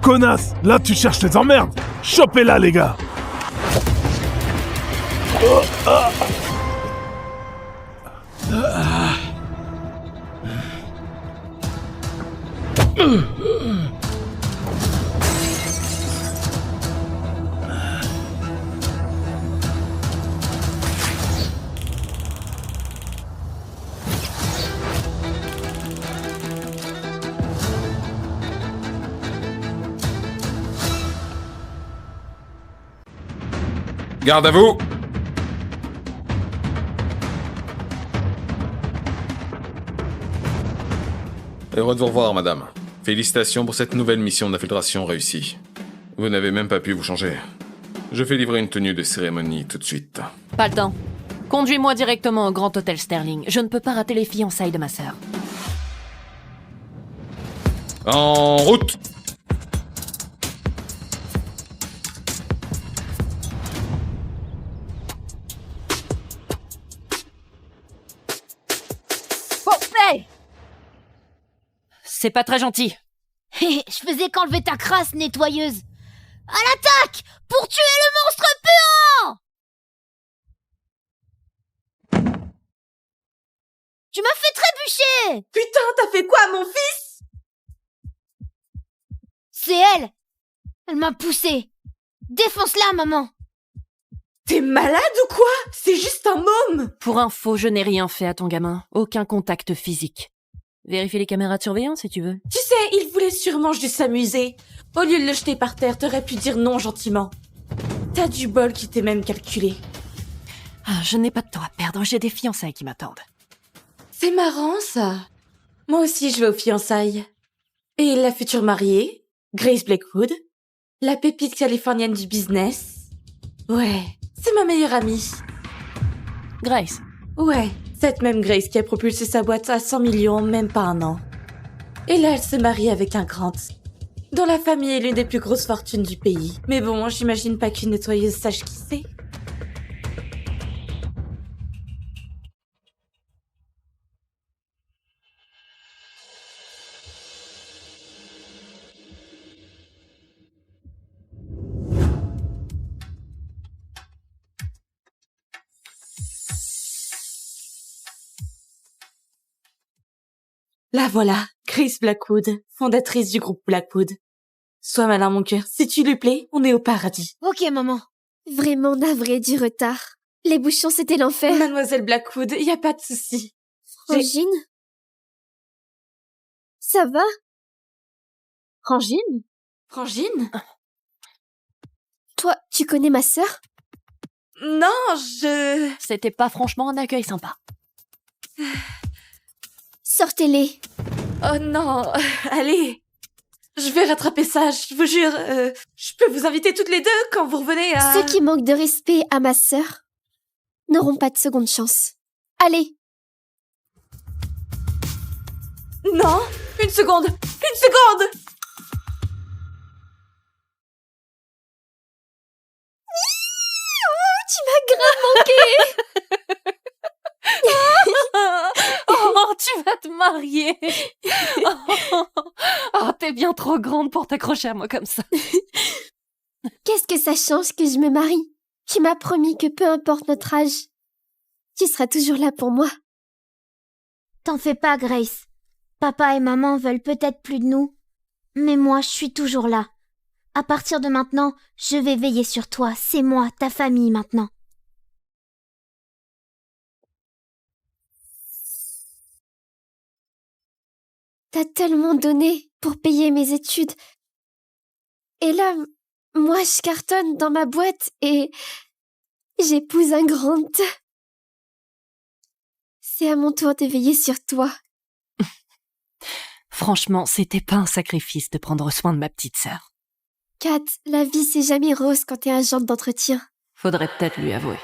Connasse, là tu cherches les emmerdes. Chopez-la, les gars. Garde à vous! Heureux de vous revoir, madame. Félicitations pour cette nouvelle mission d'infiltration réussie. Vous n'avez même pas pu vous changer. Je fais livrer une tenue de cérémonie tout de suite. Pas le temps. Conduis-moi directement au Grand Hôtel Sterling. Je ne peux pas rater les fiançailles de ma sœur. En route! Oh, hey! C'est pas très gentil. Je faisais qu'enlever ta crasse, nettoyeuse. À l'attaque! Pour tuer le monstre puant! Tu m'as fait trébucher! Putain, t'as fait quoi à mon fils? C'est elle! Elle m'a poussé! Défonce-la, maman! T'es malade ou quoi? C'est juste un môme! Pour info, je n'ai rien fait à ton gamin. Aucun contact physique. Vérifie les caméras de surveillance si tu veux. Tu sais, il voulait sûrement juste s'amuser. Au lieu de le jeter par terre, t'aurais pu dire non gentiment. T'as du bol qui t'est même calculé. Ah, je n'ai pas de temps à perdre, j'ai des fiançailles qui m'attendent. C'est marrant, ça. Moi aussi, je vais aux fiançailles. Et la future mariée, Grace Blackwood, la pépite californienne du business. Ouais, c'est ma meilleure amie. Grace. Ouais, cette même Grace qui a propulsé sa boîte à 100 millions en même pas un an. Et là, elle se marie avec un Grant, dont la famille est l'une des plus grosses fortunes du pays. Mais bon, j'imagine pas qu'une nettoyeuse sache qui c'est. La voilà, Grace Blackwood, fondatrice du groupe Blackwood. Sois malin, mon cœur. Si tu lui plais, on est au paradis. Ok, maman. Vraiment navrée du retard. Les bouchons, c'était l'enfer. Mademoiselle Blackwood, y a pas de souci. Frangine? Ça va? Frangine? Frangine? Toi, tu connais ma sœur? Non, C'était pas franchement un accueil sympa. Sortez-les. Oh non, allez. Je vais rattraper ça, je vous jure. Je peux vous inviter toutes les deux quand vous revenez à... Ceux qui manquent de respect à ma sœur n'auront pas de seconde chance. Allez. Non, une seconde. Une seconde. Tu m'as grave manqué. Oh, tu vas te marier. Oh, t'es bien trop grande pour t'accrocher à moi comme ça. Qu'est-ce que ça change que je me marie? Tu m'as promis que peu importe notre âge, tu seras toujours là pour moi. T'en fais pas, Grace. Papa et maman veulent peut-être plus de nous, mais moi, je suis toujours là. À partir de maintenant, je vais veiller sur toi. C'est moi, ta famille maintenant. T'as tellement donné pour payer mes études. Et là, moi, je cartonne dans ma boîte et j'épouse un Grant. C'est à mon tour de veiller sur toi. Franchement, c'était pas un sacrifice de prendre soin de ma petite sœur. Kat, la vie, c'est jamais rose quand t'es agente d'entretien. Faudrait peut-être lui avouer.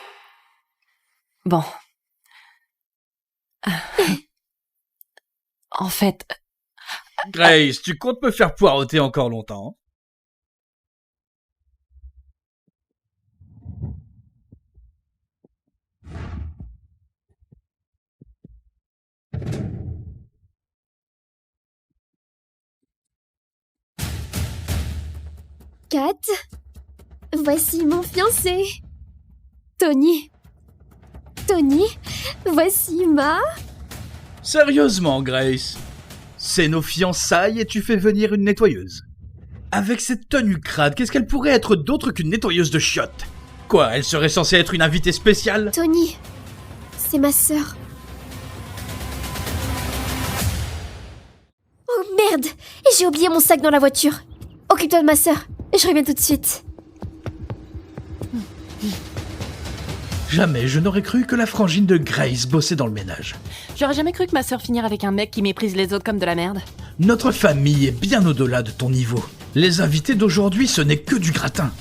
Bon. En fait... Grace, tu comptes me faire poireauter encore longtemps? Kat, voici mon fiancé. Tony. Tony, voici ma... Sérieusement, Grace. C'est nos fiançailles et tu fais venir une nettoyeuse. Avec cette tenue crade, qu'est-ce qu'elle pourrait être d'autre qu'une nettoyeuse de chiottes? Quoi, elle serait censée être une invitée spéciale? Tony, c'est ma sœur. Oh merde! J'ai oublié mon sac dans la voiture. Occupe-toi de ma sœur. Je reviens tout de suite. Jamais je n'aurais cru que la frangine de Grace bossait dans le ménage. J'aurais jamais cru que ma sœur finirait avec un mec qui méprise les autres comme de la merde. Notre famille est bien au-delà de ton niveau. Les invités d'aujourd'hui, ce n'est que du gratin.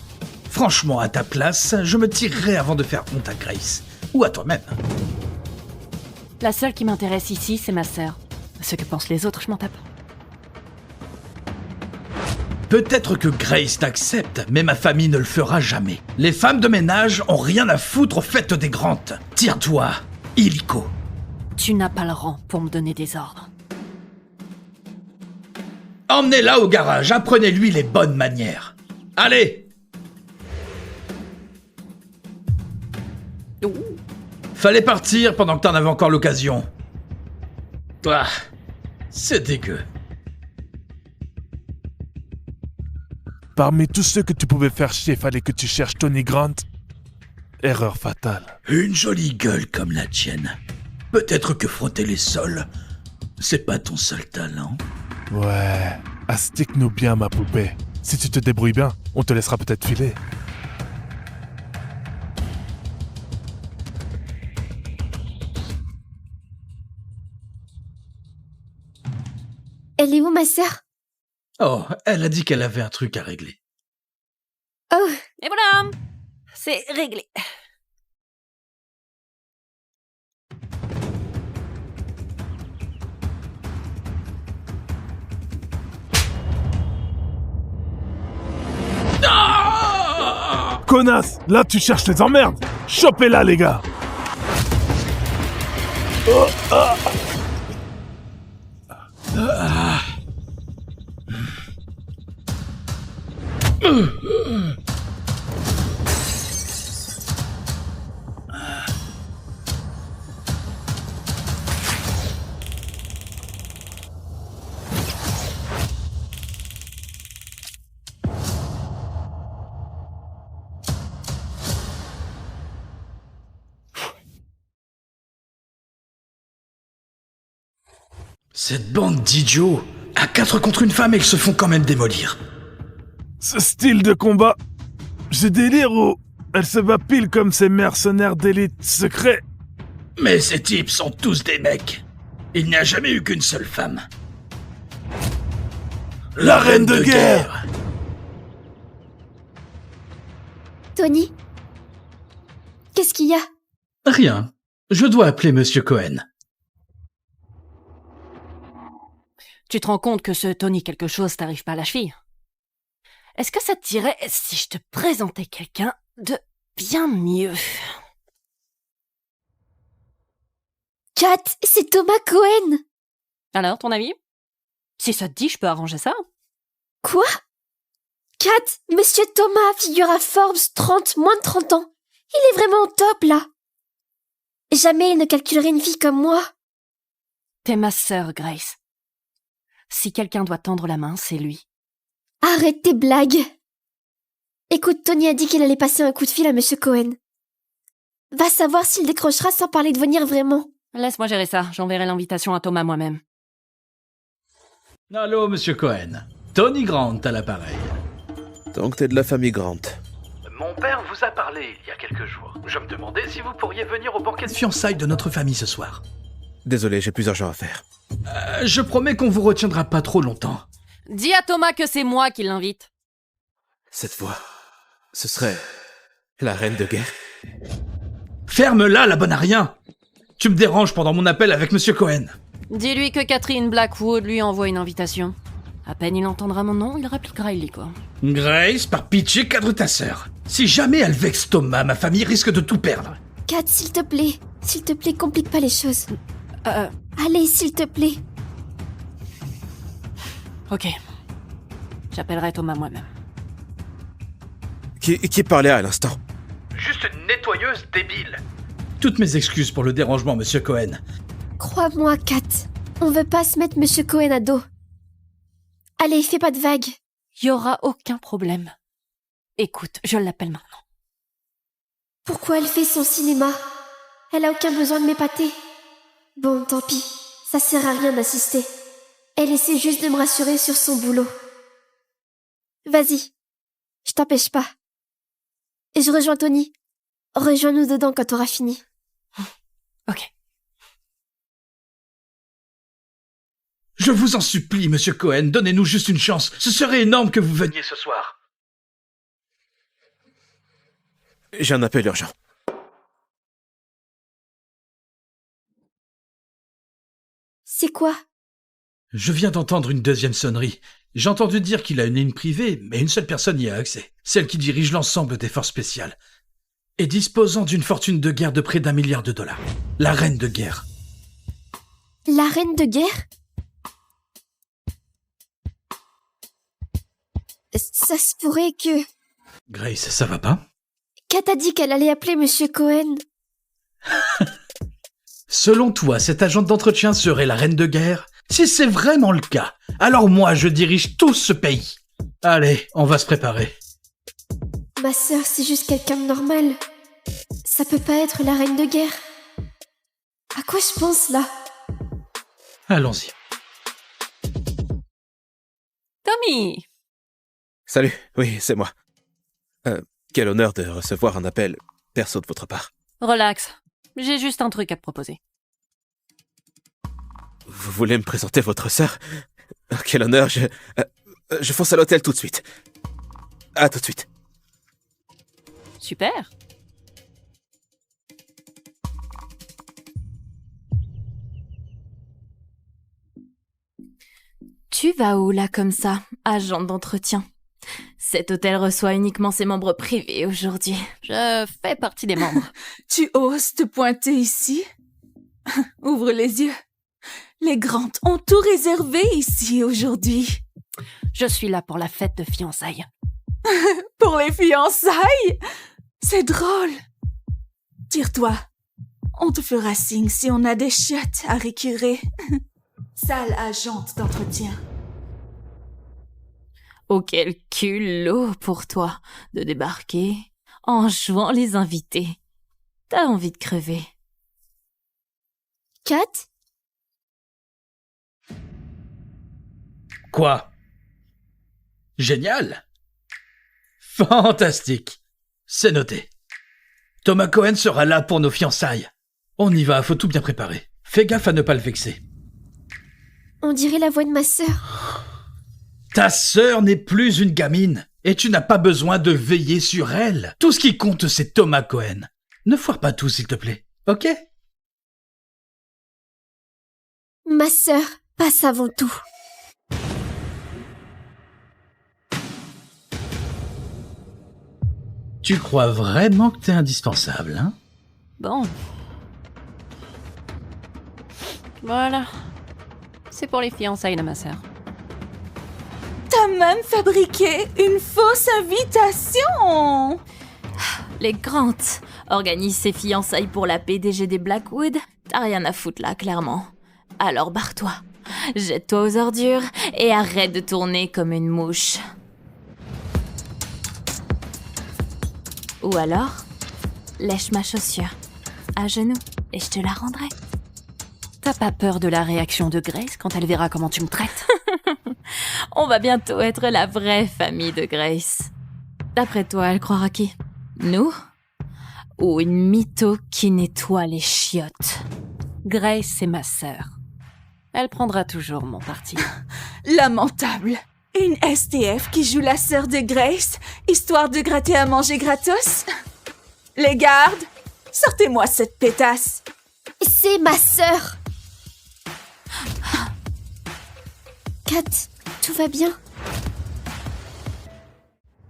Franchement, à ta place, je me tirerais avant de faire honte à Grace. Ou à toi-même. La seule qui m'intéresse ici, c'est ma sœur. Ce que pensent les autres, je m'en tape. Peut-être que Grace t'accepte, mais ma famille ne le fera jamais. Les femmes de ménage ont rien à foutre aux fêtes des grandes. Tire-toi, illico. Tu n'as pas le rang pour me donner des ordres. Emmenez-la au garage, apprenez-lui les bonnes manières. Allez! Fallait partir pendant que t'en avais encore l'occasion. Ah, c'est dégueu. Parmi tous ceux que tu pouvais faire chier, fallait que tu cherches Tony Grant. Erreur fatale. Une jolie gueule comme la tienne. Peut-être que frotter les sols, c'est pas ton seul talent. Ouais, astique-nous bien, ma poupée. Si tu te débrouilles bien, on te laissera peut-être filer. Elle est où, ma sœur? Oh, elle a dit qu'elle avait un truc à régler. Oh, Et voilà! C'est réglé. Connasse, là tu cherches les emmerdes. Chopez-la, les gars. Cette bande d'idiots, à 4 contre une femme, ils se font quand même démolir. Ce style de combat, j'ai délire ou elle se bat pile comme ces mercenaires d'élite secrets. Mais ces types sont tous des mecs. Il n'y a jamais eu qu'une seule femme. La reine de guerre. Tony? Qu'est-ce qu'il y a? Rien. Je dois appeler Monsieur Cohen. Tu te rends compte que ce Tony quelque chose t'arrive pas à la cheville? Est-ce que ça te dirait si je te présentais quelqu'un de bien mieux? Kat, c'est Thomas Cohen! Alors, ton avis? Si ça te dit, je peux arranger ça. Quoi? Kat, Monsieur Thomas figure à Forbes 30, moins de 30 ans. Il est vraiment au top, là. Jamais il ne calculerait une fille comme moi. T'es ma sœur, Grace. Si quelqu'un doit tendre la main, c'est lui. Arrête tes blagues. Écoute, Tony a dit qu'il allait passer un coup de fil à Monsieur Cohen. Va savoir s'il décrochera sans parler de venir vraiment. Laisse-moi gérer ça, j'enverrai l'invitation à Thomas moi-même. Allô, Monsieur Cohen. Tony Grant à l'appareil. Donc t'es de la famille Grant. Mon père vous a parlé il y a quelques jours. Je me demandais si vous pourriez venir au banquet de fiançailles de notre famille ce soir. Désolé, j'ai plus urgent à faire. Je promets qu'on vous retiendra pas trop longtemps. Dis à Thomas que c'est moi qui l'invite. Cette fois, ce serait la reine de guerre. Ferme-la, la bonne à rien. Tu me déranges pendant mon appel avec Monsieur Cohen. Dis-lui que Catherine Blackwood lui envoie une invitation. À peine il entendra mon nom, il répliquera illico. Grace, par pitié, cadre ta sœur. Si jamais elle vexe Thomas, ma famille risque de tout perdre. Kat, s'il te plaît, complique pas les choses. Allez, s'il te plaît. Ok. J'appellerai Thomas moi-même. Qui parlait à l'instant? Juste une nettoyeuse débile. Toutes mes excuses pour le dérangement, monsieur Cohen. Crois-moi, Kat. On veut pas se mettre Monsieur Cohen à dos. Allez, fais pas de vagues. Y aura aucun problème. Écoute, je l'appelle maintenant. Pourquoi elle fait son cinéma? Elle a aucun besoin de m'épater. Bon, tant pis. Ça sert à rien d'assister. Elle essaie juste de me rassurer sur son boulot. Vas-y. Je t'empêche pas. Et je rejoins Tony. Rejoins-nous dedans quand t'auras fini. Ok. Je vous en supplie, monsieur Cohen, donnez-nous juste une chance. Ce serait énorme que vous veniez ce soir. J'ai un appel urgent. C'est quoi? Je viens d'entendre une deuxième sonnerie. J'ai entendu dire qu'il a une ligne privée, mais une seule personne y a accès. Celle qui dirige l'ensemble des forces spéciales. Et disposant d'une fortune de guerre de près d'1 milliard de dollars. La reine de guerre. La reine de guerre? Ça se pourrait que... Grace, ça va pas? Kat a dit qu'elle allait appeler Monsieur Cohen. Selon toi, cette agente d'entretien serait la reine de guerre? Si c'est vraiment le cas, alors moi je dirige tout ce pays. Allez, on va se préparer. Ma sœur, c'est juste quelqu'un de normal. Ça peut pas être la reine de guerre. À quoi je pense, là? Allons-y. Tommy! Salut, oui, c'est moi. Quel honneur de recevoir un appel perso de votre part. Relax. J'ai juste un truc à te proposer. Vous voulez me présenter votre sœur? Quel honneur, je fonce à l'hôtel tout de suite. À tout de suite. Super. Tu vas où là comme ça, agent d'entretien? Cet hôtel reçoit uniquement ses membres privés aujourd'hui. Je fais partie des membres. Tu oses te pointer ici? Ouvre les yeux. Les Grantes ont tout réservé ici aujourd'hui. Je suis là pour la fête de fiançailles. Pour les fiançailles? C'est drôle. Tire-toi. On te fera signe si on a des chiottes à récurer. Sale agente d'entretien. Oh, quel culot pour toi de débarquer en jouant les invités. T'as envie de crever. Kat? Quoi? Génial! Fantastique! C'est noté. Thomas Cohen sera là pour nos fiançailles. On y va, faut tout bien préparer. Fais gaffe à ne pas le vexer. On dirait la voix de ma sœur. Ta sœur n'est plus une gamine, et tu n'as pas besoin de veiller sur elle. Tout ce qui compte, c'est Thomas Cohen. Ne foire pas tout, s'il te plaît, ok? Ma sœur passe avant tout. Tu crois vraiment que t'es indispensable, hein? Bon. Voilà. C'est pour les fiançailles de ma sœur. T'as même fabriqué une fausse invitation! Les Grant organisent ses fiançailles pour la PDG des Blackwood. T'as rien à foutre là, clairement. Alors barre-toi, jette-toi aux ordures et arrête de tourner comme une mouche. Ou alors, lèche ma chaussure, à genoux, et je te la rendrai. T'as pas peur de la réaction de Grace quand elle verra comment tu me traites? On va bientôt être la vraie famille de Grace. D'après toi, elle croira qui? Nous? Ou une mytho qui nettoie les chiottes? Grace, c'est ma sœur. Elle prendra toujours mon parti. Lamentable. Une STF qui joue la sœur de Grace, histoire de gratter à manger gratos? Les gardes, sortez-moi cette pétasse. C'est ma sœur. Kat, tout va bien?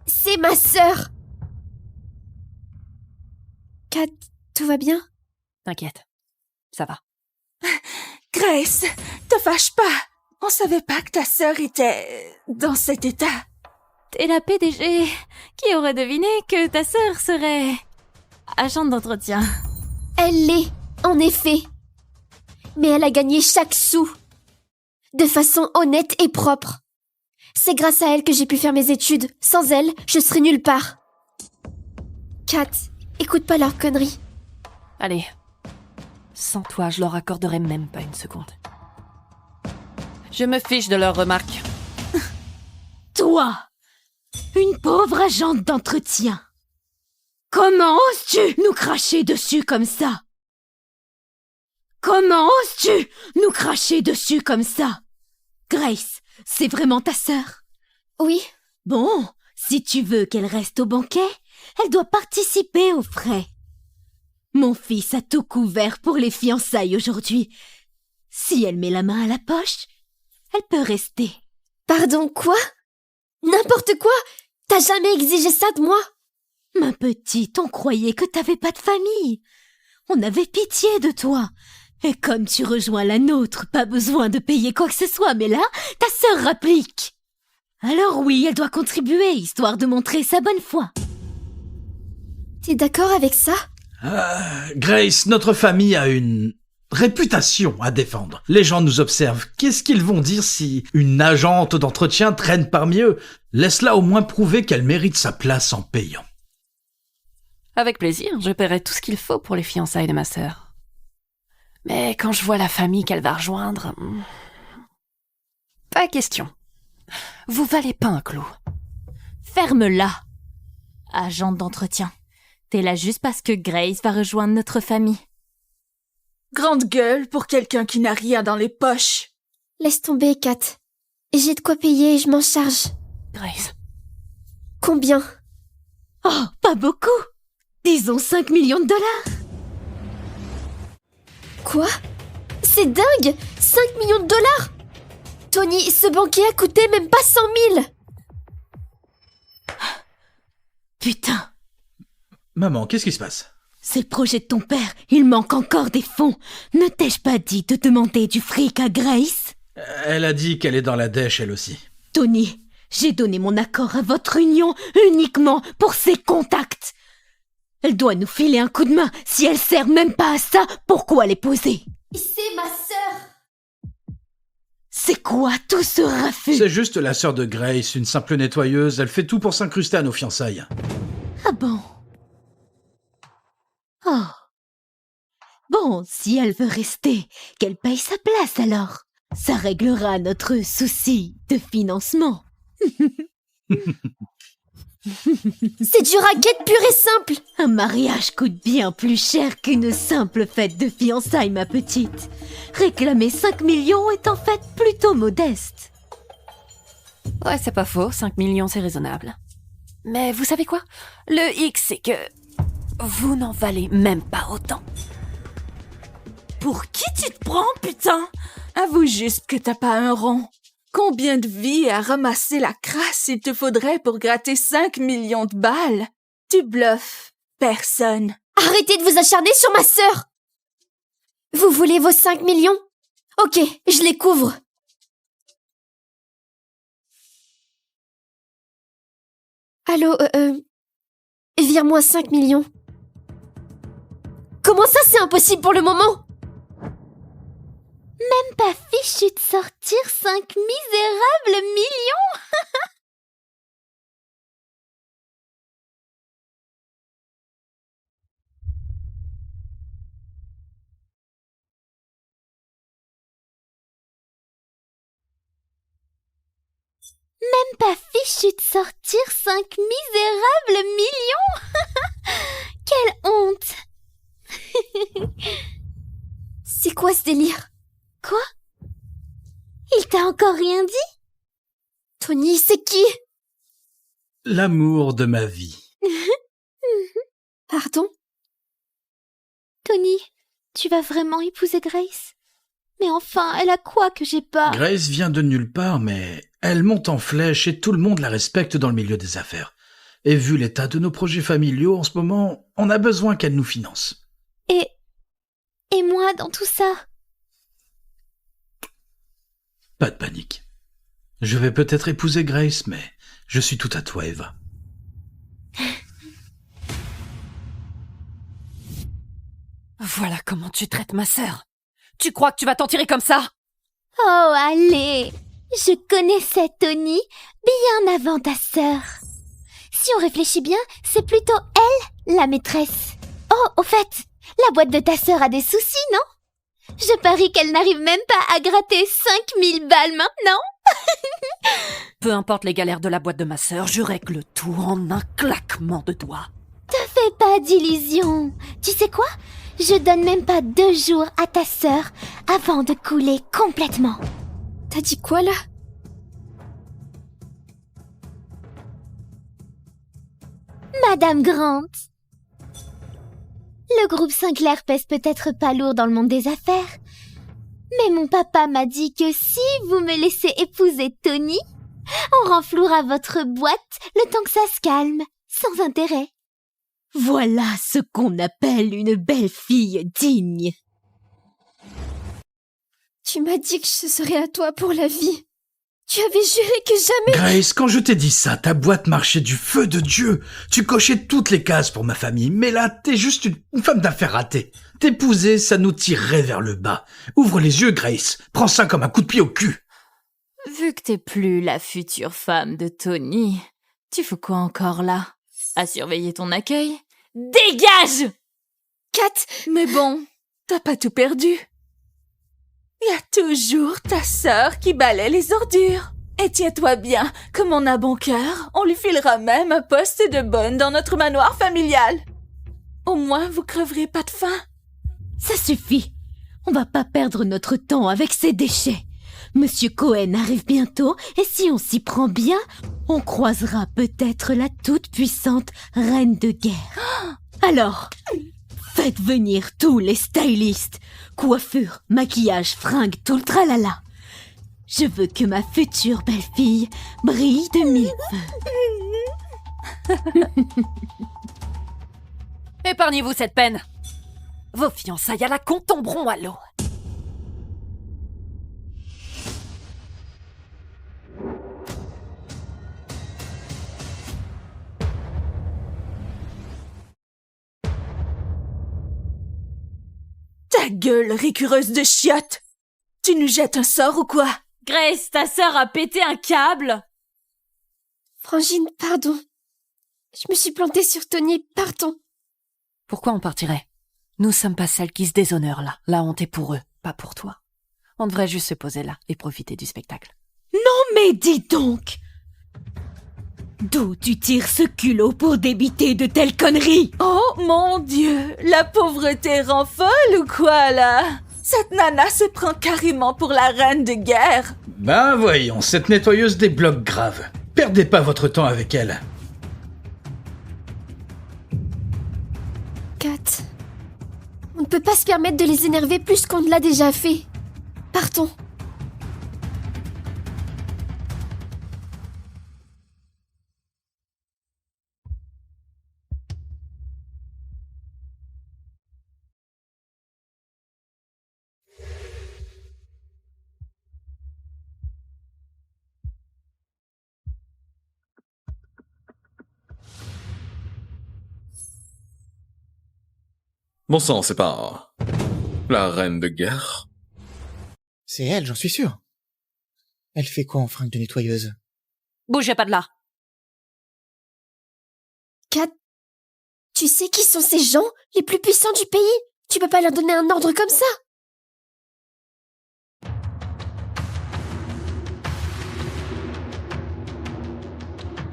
C'est ma sœur. Kat, tout va bien? T'inquiète, ça va. Grace, te fâche pas. On savait pas que ta sœur était dans cet état. T'es la PDG. Qui aurait deviné que ta sœur serait agente d'entretien? Elle l'est, en effet. Mais elle a gagné chaque sou. De façon honnête et propre. C'est grâce à elle que j'ai pu faire mes études. Sans elle, je serais nulle part. Kat, écoute pas leurs conneries. Allez. Sans toi, je leur accorderai même pas une seconde. Je me fiche de leurs remarques. Toi, une pauvre agente d'entretien. Comment oses-tu nous cracher dessus comme ça? Comment oses-tu nous cracher dessus comme ça? Grace, c'est vraiment ta sœur? Oui, Bon, si tu veux qu'elle reste au banquet, elle doit participer aux frais. Mon fils a tout couvert pour les fiançailles aujourd'hui. Si elle met la main à la poche, elle peut rester. pardon, quoi? N'importe quoi? T'as jamais exigé ça de moi? Ma petite, on croyait que t'avais pas de famille. On avait pitié de toi. Et comme tu rejoins la nôtre, pas besoin de payer quoi que ce soit, mais là, ta sœur rapplique. Alors oui, elle doit contribuer, histoire de montrer sa bonne foi. T'es d'accord avec ça? Grace, notre famille a une réputation à défendre. Les gens nous observent. Qu'est-ce qu'ils vont dire si une agente d'entretien traîne parmi eux? Laisse-la au moins prouver qu'elle mérite sa place en payant. Avec plaisir, je paierai tout ce qu'il faut pour les fiançailles de ma sœur. Mais quand je vois la famille qu'elle va rejoindre... Pas question. Vous valez pas un clou. Ferme-la, agente d'entretien. T'es là juste parce que Grace va rejoindre notre famille. Grande gueule pour quelqu'un qui n'a rien dans les poches. Laisse tomber, Kat. J'ai de quoi payer et je m'en charge. Grace. Combien? Oh, pas beaucoup. Disons 5 millions de dollars. Quoi? C'est dingue! 5 millions de dollars! Tony, ce banquier a coûté même pas 100 000! Putain, Maman, qu'est-ce qui se passe? c'est le projet de ton père. Il manque encore des fonds. Ne t'ai-je pas dit de demander du fric à Grace? Elle a dit qu'elle est dans la dèche, elle aussi. Tony, j'ai donné mon accord à votre union uniquement pour ses contacts. Elle doit nous filer un coup de main. Si elle sert même pas à ça, pourquoi l'épouser? C'est ma sœur! C'est quoi tout ce raffut? C'est juste la sœur de Grace, une simple nettoyeuse. Elle fait tout pour s'incruster à nos fiançailles. Ah bon? Oh. Bon, si elle veut rester, qu'elle paye sa place alors. Ça réglera notre souci de financement. C'est du racket pur et simple! Un mariage coûte bien plus cher qu'une simple fête de fiançailles, ma petite. Réclamer 5 millions est en fait plutôt modeste. Ouais, c'est pas faux, 5 millions c'est raisonnable. Mais vous savez quoi? Le hic, c'est que... vous n'en valez même pas autant. Pour qui tu te prends, putain? Avoue juste que t'as pas un rond. Combien de vies à ramasser la crasse il te faudrait pour gratter 5 millions de balles? Tu bluffes. Personne. Arrêtez de vous acharner sur ma sœur! Vous voulez vos 5 millions? Ok, je les couvre. Allô, vire-moi 5 millions. Comment ça, c'est impossible pour le moment? Même pas fichu de sortir 5 misérables millions. Même pas fichu de sortir 5 misérables millions. Quelle honte. C'est quoi ce délire? Quoi? Il t'a encore rien dit? Tony, c'est qui? L'amour de ma vie. Pardon? Tony, tu vas vraiment épouser Grace? Mais enfin, elle a quoi que j'ai pas? Grace vient de nulle part, mais elle monte en flèche et tout le monde la respecte dans le milieu des affaires. Et vu l'état de nos projets familiaux en ce moment, on a besoin qu'elle nous finance. Et moi dans tout ça? Pas de panique. Je vais peut-être épouser Grace, mais je suis tout à toi, Eva. Voilà comment tu traites ma sœur. Tu crois que tu vas t'en tirer comme ça? Oh, allez! Je connaissais Tony bien avant ta sœur. Si on réfléchit bien, c'est plutôt elle, la maîtresse. Oh, au fait, la boîte de ta sœur a des soucis, non? Je parie qu'elle n'arrive même pas à gratter 5000 balles maintenant. Peu importe les galères de la boîte de ma sœur, je règle tout en un claquement de doigts. Te fais pas d'illusions. Tu sais quoi? Je donne même pas 2 jours à ta sœur avant de couler complètement. T'as dit quoi là? Madame Grant. Le groupe Sinclair pèse peut-être pas lourd dans le monde des affaires, mais mon papa m'a dit que si vous me laissez épouser Tony, on renflouera votre boîte le temps que ça se calme, sans intérêt. Voilà ce qu'on appelle une belle fille digne. Tu m'as dit que je serais à toi pour la vie. Tu avais juré que jamais... Grace, quand je t'ai dit ça, ta boîte marchait du feu de Dieu. Tu cochais toutes les cases pour ma famille, mais là, t'es juste une femme d'affaires ratée. T'épouser, ça nous tirerait vers le bas. Ouvre les yeux, Grace. Prends ça comme un coup de pied au cul. Vu que t'es plus la future femme de Tony, tu fous quoi encore là? À surveiller ton accueil? Dégage! Kat, Mais bon, t'as pas tout perdu. Il y a toujours ta sœur qui balaie les ordures. Et tiens-toi bien, comme on a bon cœur, on lui filera même un poste de bonne dans notre manoir familial. Au moins, vous creverez pas de faim. Ça suffit. On va pas perdre notre temps avec ces déchets. Monsieur Cohen arrive bientôt et si on s'y prend bien, on croisera peut-être la toute-puissante reine de guerre. Alors, faites venir tous les stylistes. Coiffure, maquillage, fringues, tout le tralala. Je veux que ma future belle-fille brille de 1000 feux. Épargnez-vous cette peine. Vos fiançailles à la con tomberont à l'eau. Ta gueule, récureuse de chiottes! Tu nous jettes un sort ou quoi? Grace, ta sœur a pété un câble! Frangine, pardon. Je me suis plantée sur Tony, pardon. Pourquoi on partirait? Nous sommes pas celles qui se déshonorent là. La honte est pour eux, pas pour toi. On devrait juste se poser là et profiter du spectacle. Non mais dis donc! D'où tu tires ce culot pour débiter de telles conneries? Oh mon Dieu, la pauvreté rend folle ou quoi là? Cette nana se prend carrément pour la reine de guerre. Ben voyons, cette nettoyeuse débloque grave. Perdez pas votre temps avec elle. Kat, on ne peut pas se permettre de les énerver plus qu'on ne l'a déjà fait. Partons. Bon sang, c'est pas... la reine de guerre? C'est elle, j'en suis sûr. Elle fait quoi en fringue de nettoyeuse? Bougez pas de là. Kat, tu sais qui sont ces gens les plus puissants du pays? Tu peux pas leur donner un ordre comme ça?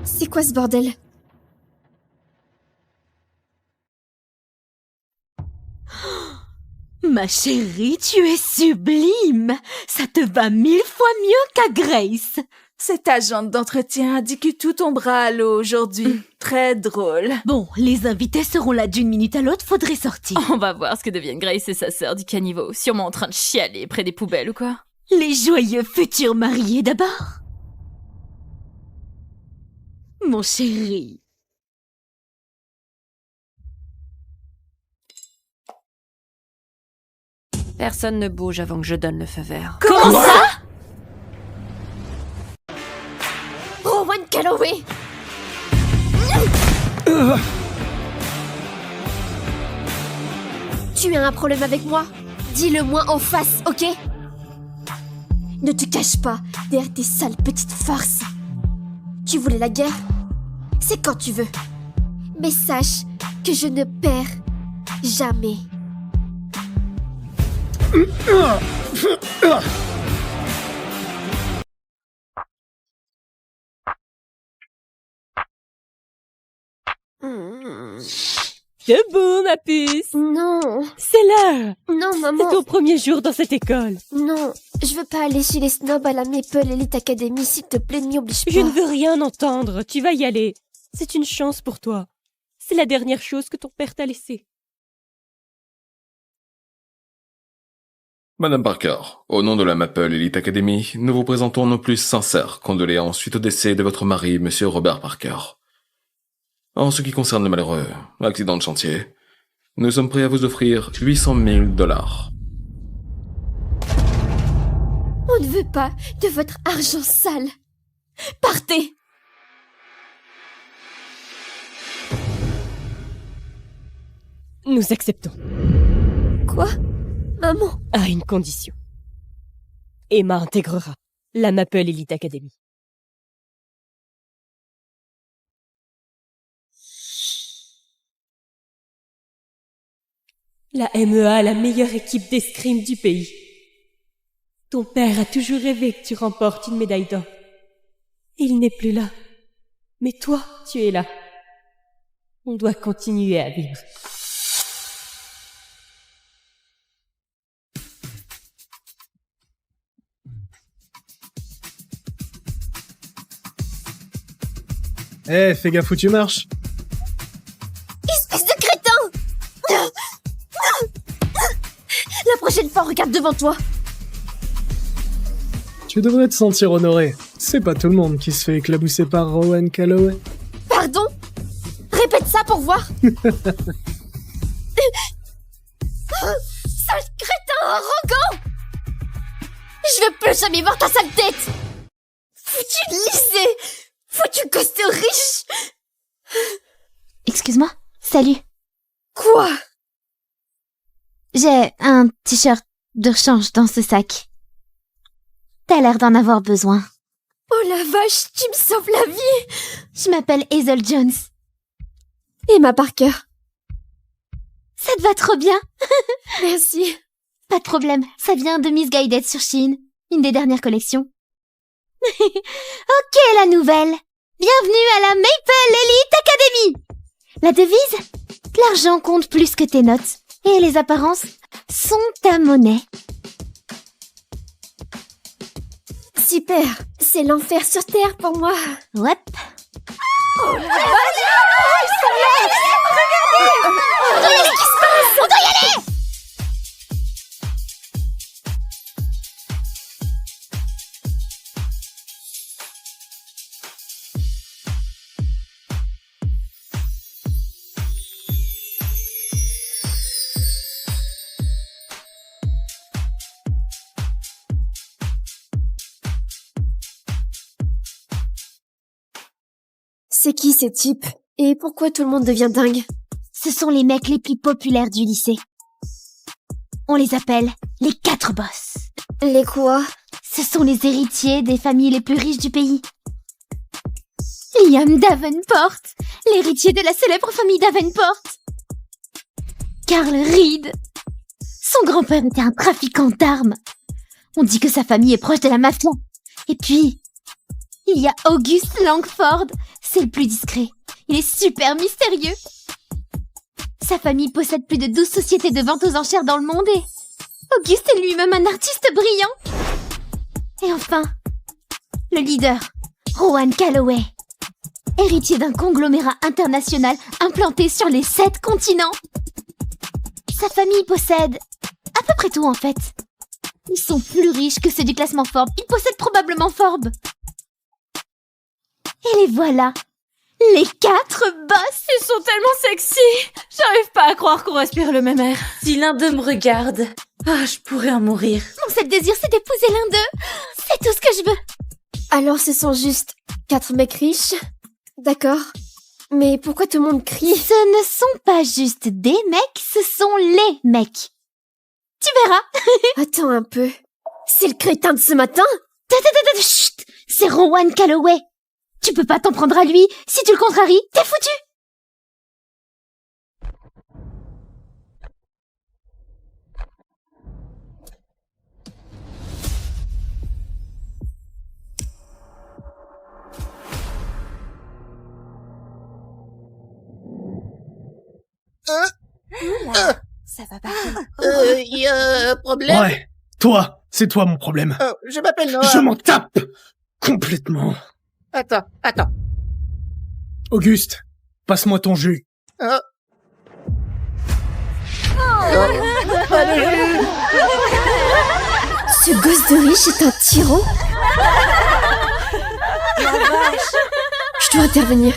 C'est quoi ce bordel? Ma chérie, tu es sublime. Ça te va 1000 fois mieux qu'à Grace. Cette agente d'entretien a dit que tout tombera à l'eau aujourd'hui. Très drôle. Bon, les invités seront là d'une minute à l'autre, faudrait sortir. On va voir ce que deviennent Grace et sa sœur du caniveau, sûrement en train de chialer près des poubelles ou quoi. Les joyeux futurs mariés d'abord. Mon chéri. Personne ne bouge avant que je donne le feu vert. Comment ça? Calloway! Tu as un problème avec moi? Dis-le-moi en face, ok? Ne te cache pas derrière tes sales petites farces. Tu voulais la guerre? C'est quand tu veux. Mais sache que je ne perds jamais. Debout, ma puce. Non. C'est l'heure. Non, maman. C'est ton premier jour dans cette école. Non, je veux pas aller chez les snobs à la Maple Elite Academy, s'il te plaît, ne m'y oblige pas. Je ne veux rien entendre. Tu vas y aller. C'est une chance pour toi. C'est la dernière chose que ton père t'a laissée. Madame Parker, au nom de la Maple Elite Academy, nous vous présentons nos plus sincères condoléances suite au décès de votre mari, Monsieur Robert Parker. En ce qui concerne le malheureux accident de chantier, nous sommes prêts à vous offrir 800 000 $. On ne veut pas de votre argent sale. Partez! Nous acceptons. Quoi? Maman? À une condition. Emma intégrera la Maple Elite Academy. La MEA est la meilleure équipe d'escrime du pays. Ton père a toujours rêvé que tu remportes une médaille d'or. Il n'est plus là. Mais toi, tu es là. On doit continuer à vivre. Eh, fais gaffe où tu marches. Espèce de crétin! La prochaine fois, regarde devant toi. Tu devrais te sentir honoré. C'est pas tout le monde qui se fait éclabousser par Rowan Calloway. Pardon? Répète ça pour voir. Sale crétin arrogant! Je veux plus jamais voir ta sale tête! Foutu lycée! Foutu costaud riche! Excuse-moi. Salut. Quoi? J'ai un t-shirt de rechange dans ce sac. T'as l'air d'en avoir besoin. Oh la vache, tu me sauves la vie! Je m'appelle Hazel Jones. Emma Parker. Ça te va trop bien. Merci. Pas de problème, ça vient de Miss Guided sur Shein, une des dernières collections. Ok, la nouvelle. Bienvenue à la Maple Elite Academy. La devise? L'argent compte plus que tes notes. Et les apparences sont ta monnaie. Super, c'est l'enfer sur Terre pour moi. Ouais. Oh la vache! Regardez! On doit y aller, qu'est-ce qui se passe? On doit y aller! C'est qui ces types? Et pourquoi tout le monde devient dingue? Ce sont les mecs les plus populaires du lycée. On les appelle les 4 boss. Les quoi? Ce sont les héritiers des familles les plus riches du pays. Liam Davenport, l'héritier de la célèbre famille Davenport. Carl Reed. Son grand-père était un trafiquant d'armes. On dit que sa famille est proche de la mafia. Et puis, il y a August Langford. C'est le plus discret. Il est super mystérieux. Sa famille possède plus de 12 sociétés de vente aux enchères dans le monde et Auguste est lui-même un artiste brillant. Et enfin, le leader, Rowan Calloway, héritier d'un conglomérat international implanté sur les 7 continents. Sa famille possède à peu près tout en fait. Ils sont plus riches que ceux du classement Forbes. Ils possèdent probablement Forbes. Et les voilà, les 4 boss. Ils sont tellement sexy. J'arrive pas à croire qu'on respire le même air. Si l'un d'eux me regarde, je pourrais en mourir. Mon seul désir, c'est d'épouser l'un d'eux. C'est tout ce que je veux. Alors ce sont juste 4 mecs riches? D'accord. Mais pourquoi tout le monde crie? Ce ne sont pas juste des mecs, ce sont les mecs. Tu verras. Attends un peu. C'est le crétin de ce matin? Chut, c'est Rowan Calloway. Tu peux pas t'en prendre à lui. Si tu le contraries, t'es foutu. Ça va pas. Y a un problème? Ouais, toi, c'est toi mon problème. Oh, je m'appelle Noah. Je m'en tape complètement. Attends. Auguste, passe-moi ton jus. Oh. Pas de jus. Ce gosse de riche est un tyran? Je dois intervenir.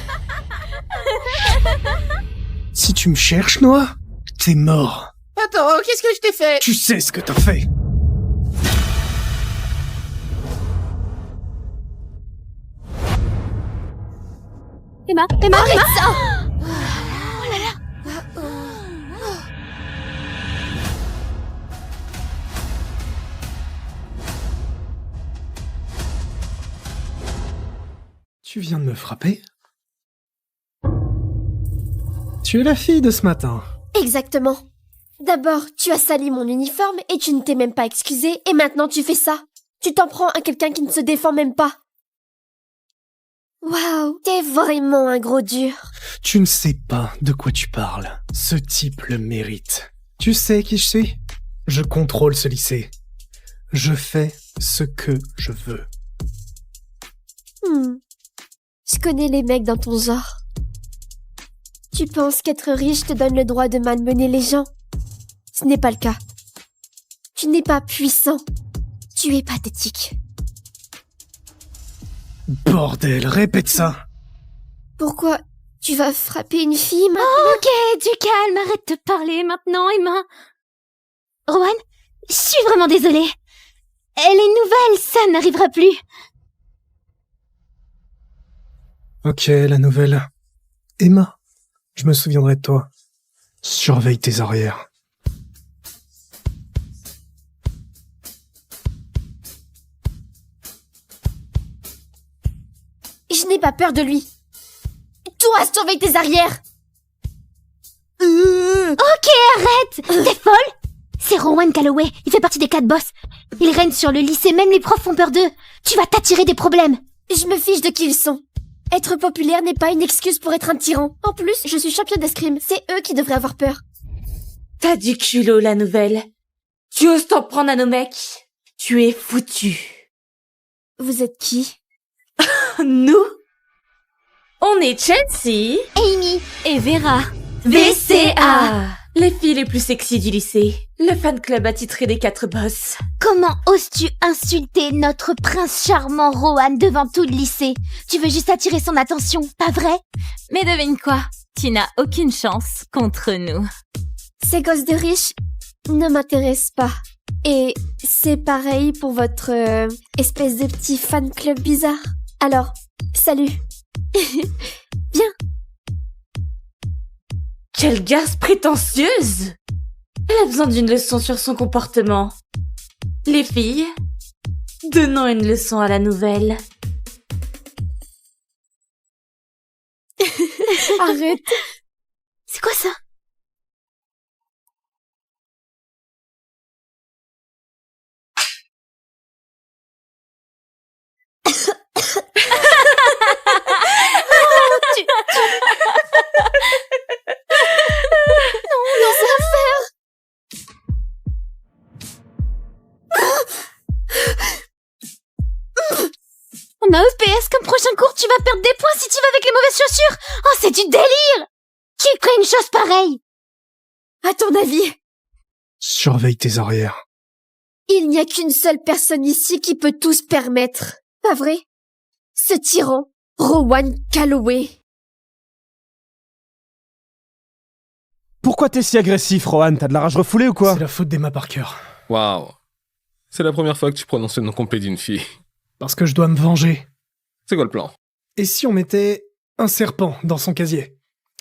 Si tu me cherches, Noah, t'es mort. Attends, qu'est-ce que je t'ai fait? Tu sais ce que t'as fait. Emma. Arrête ça! Tu viens de me frapper? Tu es la fille de ce matin. Exactement. D'abord, tu as sali mon uniforme et tu ne t'es même pas excusé, et maintenant tu fais ça. Tu t'en prends à quelqu'un qui ne se défend même pas. Waouh, t'es vraiment un gros dur. Tu ne sais pas de quoi tu parles. Ce type le mérite. Tu sais qui je suis? Je contrôle ce lycée. Je fais ce que je veux. Je connais les mecs dans ton genre. Tu penses qu'être riche te donne le droit de malmener les gens? Ce n'est pas le cas. Tu n'es pas puissant. Tu es pathétique. Bordel, répète ça. Pourquoi tu vas frapper une fille maintenant? Oh, ok, du calme, arrête de parler maintenant, Emma. Rowan, je suis vraiment désolée. Elle est nouvelle, ça n'arrivera plus. Ok, la nouvelle. Emma, je me souviendrai de toi. Surveille tes arrières. Je n'ai pas peur de lui. Toi, surveille tes arrières. Ok, arrête. T'es folle? C'est Rowan Calloway, il fait partie des 4 boss. Il règne sur le lycée, même les profs font peur d'eux. Tu vas t'attirer des problèmes. Je me fiche de qui ils sont. Être populaire n'est pas une excuse pour être un tyran. En plus, je suis championne d'escrime. C'est eux qui devraient avoir peur. T'as du culot, la nouvelle. Tu oses t'en prendre à nos mecs? Tu es foutu. Vous êtes qui? Nous? On est Chelsea, Amy Et Vera. VCA, les filles les plus sexy du lycée. Le fan club attitré des 4 boss. Comment oses-tu insulter notre prince charmant Rowan devant tout le lycée? Tu veux juste attirer son attention, pas vrai? Mais devine quoi? Tu n'as aucune chance contre nous. Ces gosses de riches ne m'intéressent pas. Et c'est pareil pour votre espèce de petit fan club bizarre. Alors, salut. Viens. Quelle garce prétentieuse! Elle a besoin d'une leçon sur son comportement. Les filles, donnons une leçon à la nouvelle. Arrête. C'est quoi ça? On a EPS comme prochain cours, tu vas perdre des points si tu vas avec les mauvaises chaussures. Oh, c'est du délire! Qui ferait une chose pareille? À ton avis, Surveille tes arrières. il n'y a qu'une seule personne ici qui peut tout se permettre. Pas vrai? Ce tyran, Rowan Calloway. Pourquoi t'es si agressif, Rowan? T'as de la rage refoulée ou quoi? C'est la faute d'Emma Parker. Waouh. C'est la première fois que tu prononces le nom complet d'une fille. Parce que je dois me venger. C'est quoi le plan? Et si on mettait un serpent dans son casier?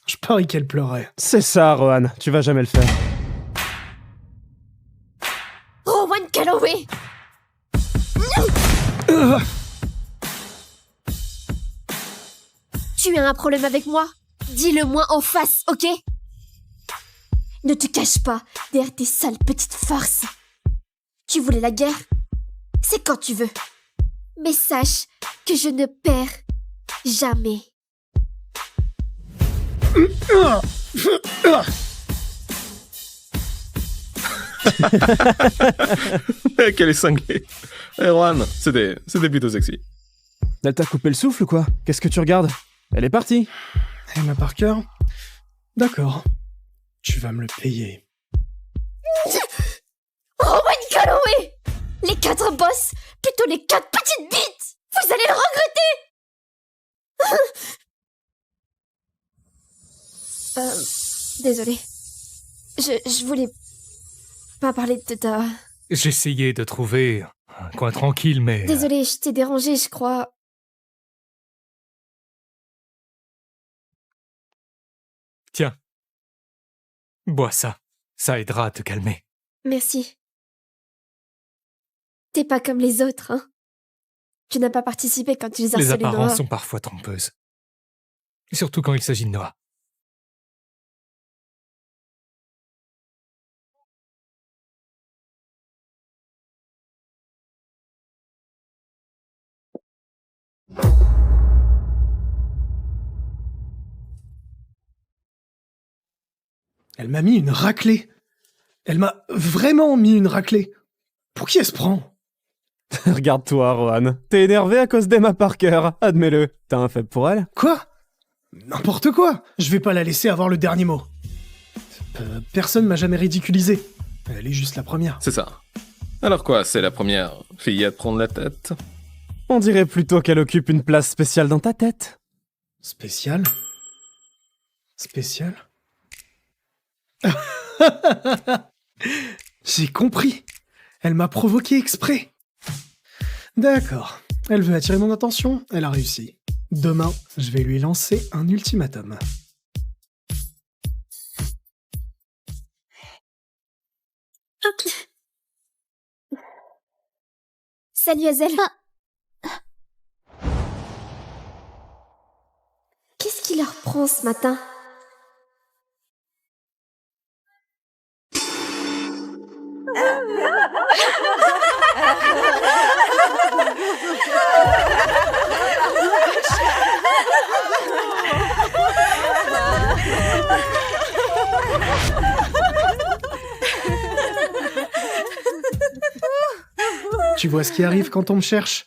Je parie qu'elle pleurait. C'est ça, Rohan, tu vas jamais le faire. Rowan Calloway! Tu as un problème avec moi? Dis-le-moi en face, ok? Ne te cache pas derrière tes sales petites farces. Tu voulais la guerre? C'est quand tu veux. Mais sache que je ne perds jamais. Qu'elle est cinglée. Erwan, c'était plutôt sexy. Elle t'a coupé le souffle ou quoi? Qu'est-ce que tu regardes? Elle est partie. Emma Parker? D'accord. Tu vas me le payer. Rowan Calloway! Les 4 boss, plutôt les 4 petites bites! Vous allez le regretter! Désolée. Je voulais pas parler de ta... J'essayais de trouver un coin tranquille, mais... Désolée, je t'ai dérangé, je crois. Tiens. Bois ça. Ça aidera à te calmer. Merci. T'es pas comme les autres, hein. Tu n'as pas participé quand tu les harcelais Les apparences Noah. sont parfois trompeuses. Surtout quand il s'agit de Noah. Elle m'a mis une raclée. Elle m'a vraiment mis une raclée. Pour qui elle se prend? Regarde-toi, Rohan. T'es énervé à cause d'Emma Parker, admets-le. T'as un faible pour elle? Quoi? N'importe quoi. Je vais pas la laisser avoir le dernier mot. Personne m'a jamais ridiculisé. Elle est juste la première. C'est ça. Alors quoi, c'est la première fille à te prendre la tête? On dirait plutôt qu'elle occupe une place spéciale dans ta tête. Spécial? Spécial? J'ai compris. Elle m'a provoqué exprès. D'accord. Elle veut attirer mon attention, elle a réussi. Demain, je vais lui lancer un ultimatum. Salut Hazel. Qu'est-ce qui leur prend ce matin? Tu vois ce qui arrive quand on me cherche?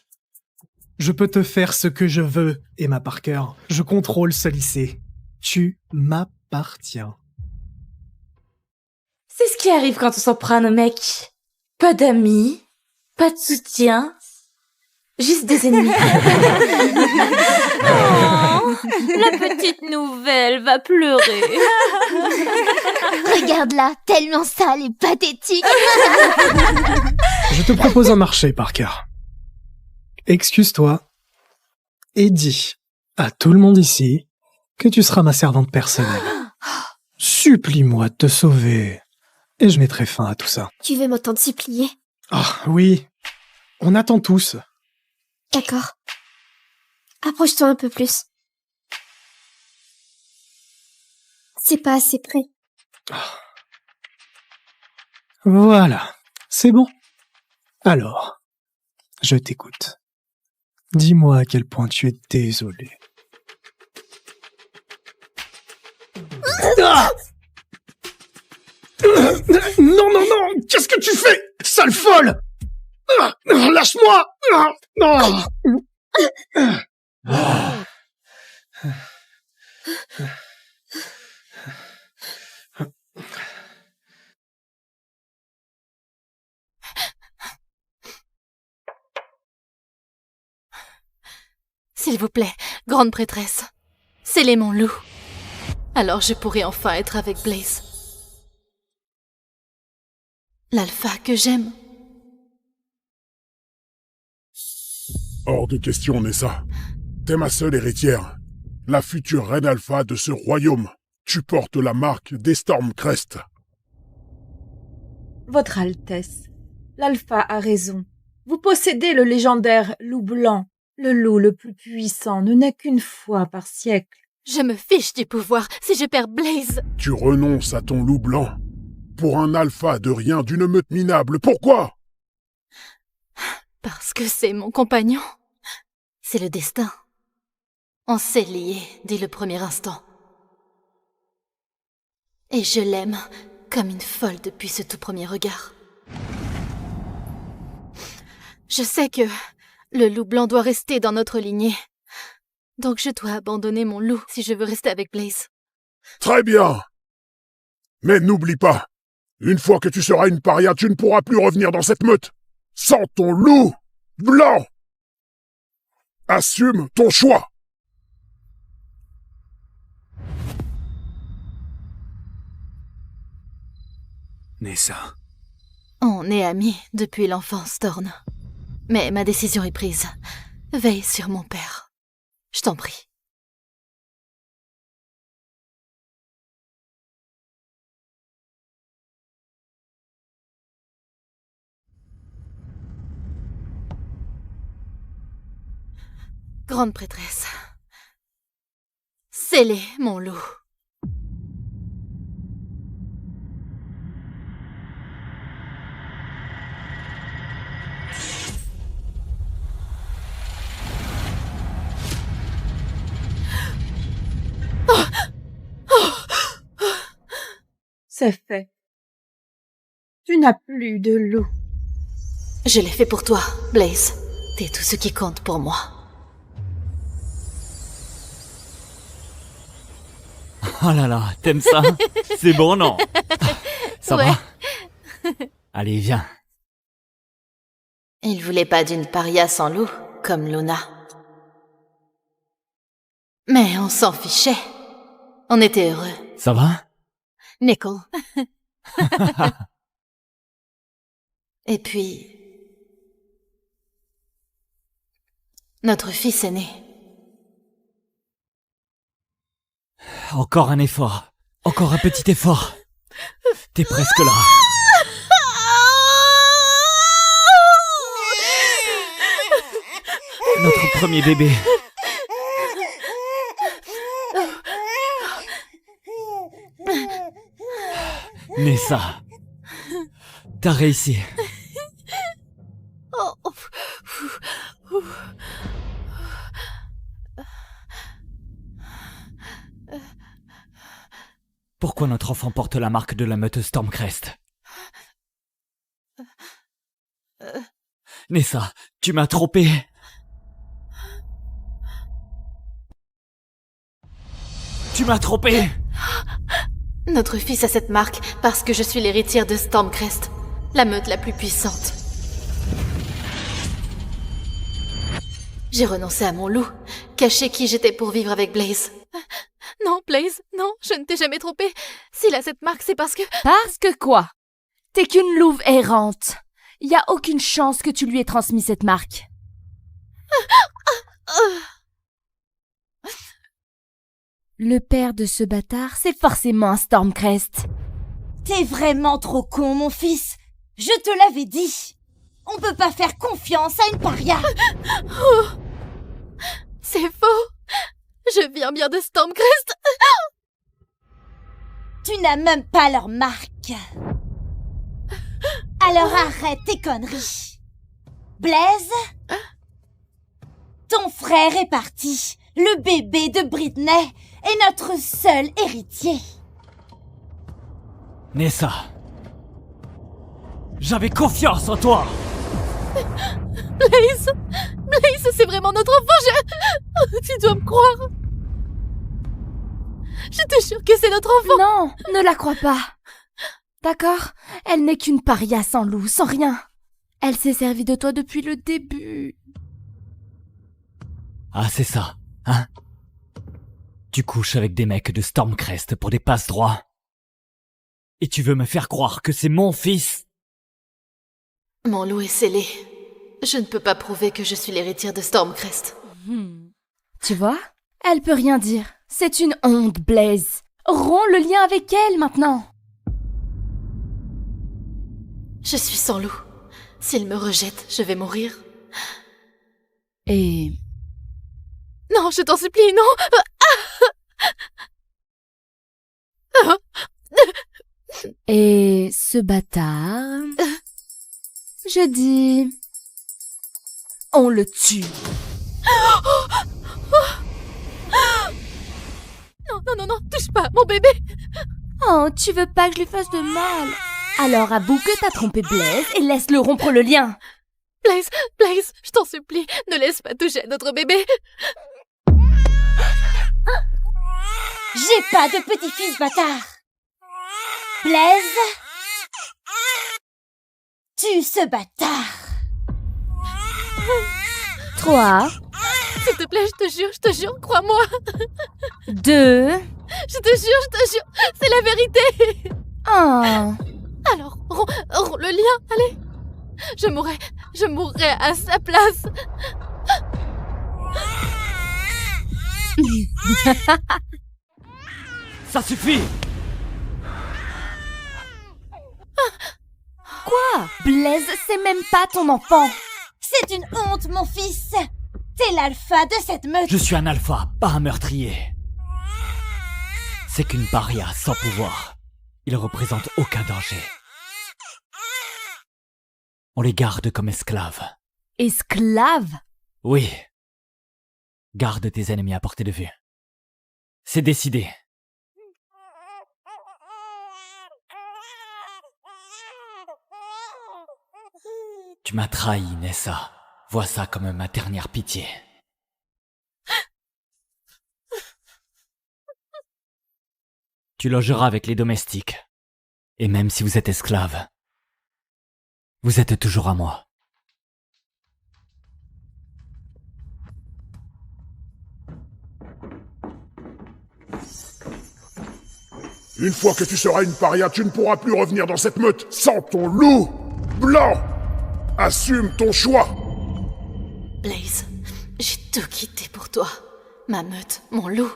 Je peux te faire ce que je veux, Emma Parker. Je contrôle ce lycée. Tu m'appartiens. C'est ce qui arrive quand on s'en prend à nos mecs. Pas d'amis, pas de soutien, juste des ennemis. Oh, la petite nouvelle va pleurer. Regarde-la, tellement sale et pathétique. Je te propose un marché, Parker. Excuse-toi et dis à tout le monde ici que tu seras ma servante personnelle. Supplie-moi de te sauver et je mettrai fin à tout ça. Tu veux m'entendre supplier? Ah oui, on attend tous. D'accord. Approche-toi un peu plus. C'est pas assez près. Voilà, c'est bon. Alors, je t'écoute. Dis-moi à quel point tu es désolé. Ah non, non, non! Qu'est-ce que tu fais, sale folle? Lâche-moi! S'il vous plaît, grande prêtresse, scellez mon loup. Alors je pourrai enfin être avec Blaze. L'alpha que j'aime. Hors de question, Nessa. T'es ma seule héritière, la future reine alpha de ce royaume. Tu portes la marque des Stormcrest. Votre Altesse, l'Alpha a raison. Vous possédez le légendaire loup blanc. Le loup le plus puissant ne naît qu'une fois par siècle. Je me fiche du pouvoir si je perds Blaze. Tu renonces à ton loup blanc pour un alpha de rien d'une meute minable. Pourquoi? Parce que c'est mon compagnon. C'est le destin. On s'est liés dès le premier instant. Et je l'aime comme une folle depuis ce tout premier regard. Je sais que le loup blanc doit rester dans notre lignée. Donc je dois abandonner mon loup si je veux rester avec Blaze. Très bien. Mais n'oublie pas, une fois que tu seras une paria, tu ne pourras plus revenir dans cette meute. Sans ton loup blanc. Assume ton choix. Nessa. On est amis depuis l'enfance, Thorn. Mais ma décision est prise. Veille sur mon père. Je t'en prie. Grande prêtresse. Scellez mon loup. C'est fait. Tu n'as plus de loup. Je l'ai fait pour toi, Blaze. T'es tout ce qui compte pour moi. Oh là là, t'aimes ça? C'est bon, non? Ça Ouais. va? Allez, viens. Il voulait pas d'une paria sans loup, comme Luna. Mais on s'en fichait. On était heureux. Ça va? Nickel. Et puis... notre fils est né. Encore un effort. Encore un petit effort. T'es presque là. Notre premier bébé. Nessa. T'as réussi. Pourquoi notre enfant porte la marque de la meute Stormcrest? Nessa, tu m'as trompé. Tu m'as trompé. Notre fils a cette marque parce que je suis l'héritière de Stormcrest, la meute la plus puissante. J'ai renoncé à mon loup, caché qui j'étais pour vivre avec Blaze. Non, Blaze, non, je ne t'ai jamais trompé. S'il a cette marque, c'est parce que... Parce que quoi? T'es qu'une louve errante. Y a aucune chance que tu lui aies transmis cette marque. Le père de ce bâtard, c'est forcément un Stormcrest. T'es vraiment trop con, mon fils. Je te l'avais dit. On peut pas faire confiance à une paria. Oh, c'est faux. Je viens bien de Stormcrest. Tu n'as même pas leur marque. Alors arrête tes conneries. Blaze, ton frère est parti. Le bébé de Britney est notre seul héritier. Nessa. J'avais confiance en toi. Blaze, c'est vraiment notre enfant. Tu dois me croire. Je te jure que c'est notre enfant. Non, ne la crois pas. D'accord? Elle n'est qu'une paria sans loup, sans rien. Elle s'est servie de toi depuis le début. Ah, c'est ça, hein? Tu couches avec des mecs de Stormcrest pour des passe-droits. Et tu veux me faire croire que c'est mon fils? Mon loup est scellé. Je ne peux pas prouver que je suis l'héritière de Stormcrest. Tu vois? Elle peut rien dire. C'est une honte, Blaze. Romps le lien avec elle maintenant. Je suis sans loup. S'il me rejette, je vais mourir. Et... Non, je t'en supplie, non. Et ce bâtard... Je dis... On le tue. Non, touche pas, mon bébé. Oh, tu veux pas que je lui fasse de mal? Alors avoue que t'as trompé Blaze et laisse-le rompre le lien. Blaze, je t'en supplie, ne laisse pas toucher à notre bébé. J'ai pas de petit-fils, bâtard. Blaise, tue ce bâtard. 3, S'il te plaît, je te jure, crois-moi. 2, Je te jure, c'est la vérité. 1. Alors, romps le lien, allez. Je mourrai à sa place. Ça suffit! Quoi? Blaze, c'est même pas ton enfant. C'est une honte, mon fils. T'es l'alpha de cette meute. Je suis un alpha, pas un meurtrier. C'est qu'une paria sans pouvoir. Il représente aucun danger. On les garde comme esclaves. Esclave? Oui. Garde tes ennemis à portée de vue. C'est décidé. Tu m'as trahi, Nessa. Vois ça comme ma dernière pitié. Tu logeras avec les domestiques. Et même si vous êtes esclave, vous êtes toujours à moi. Une fois que tu seras une paria, tu ne pourras plus revenir dans cette meute sans ton loup blanc. Assume ton choix. Blaze, j'ai tout quitté pour toi. Ma meute, mon loup.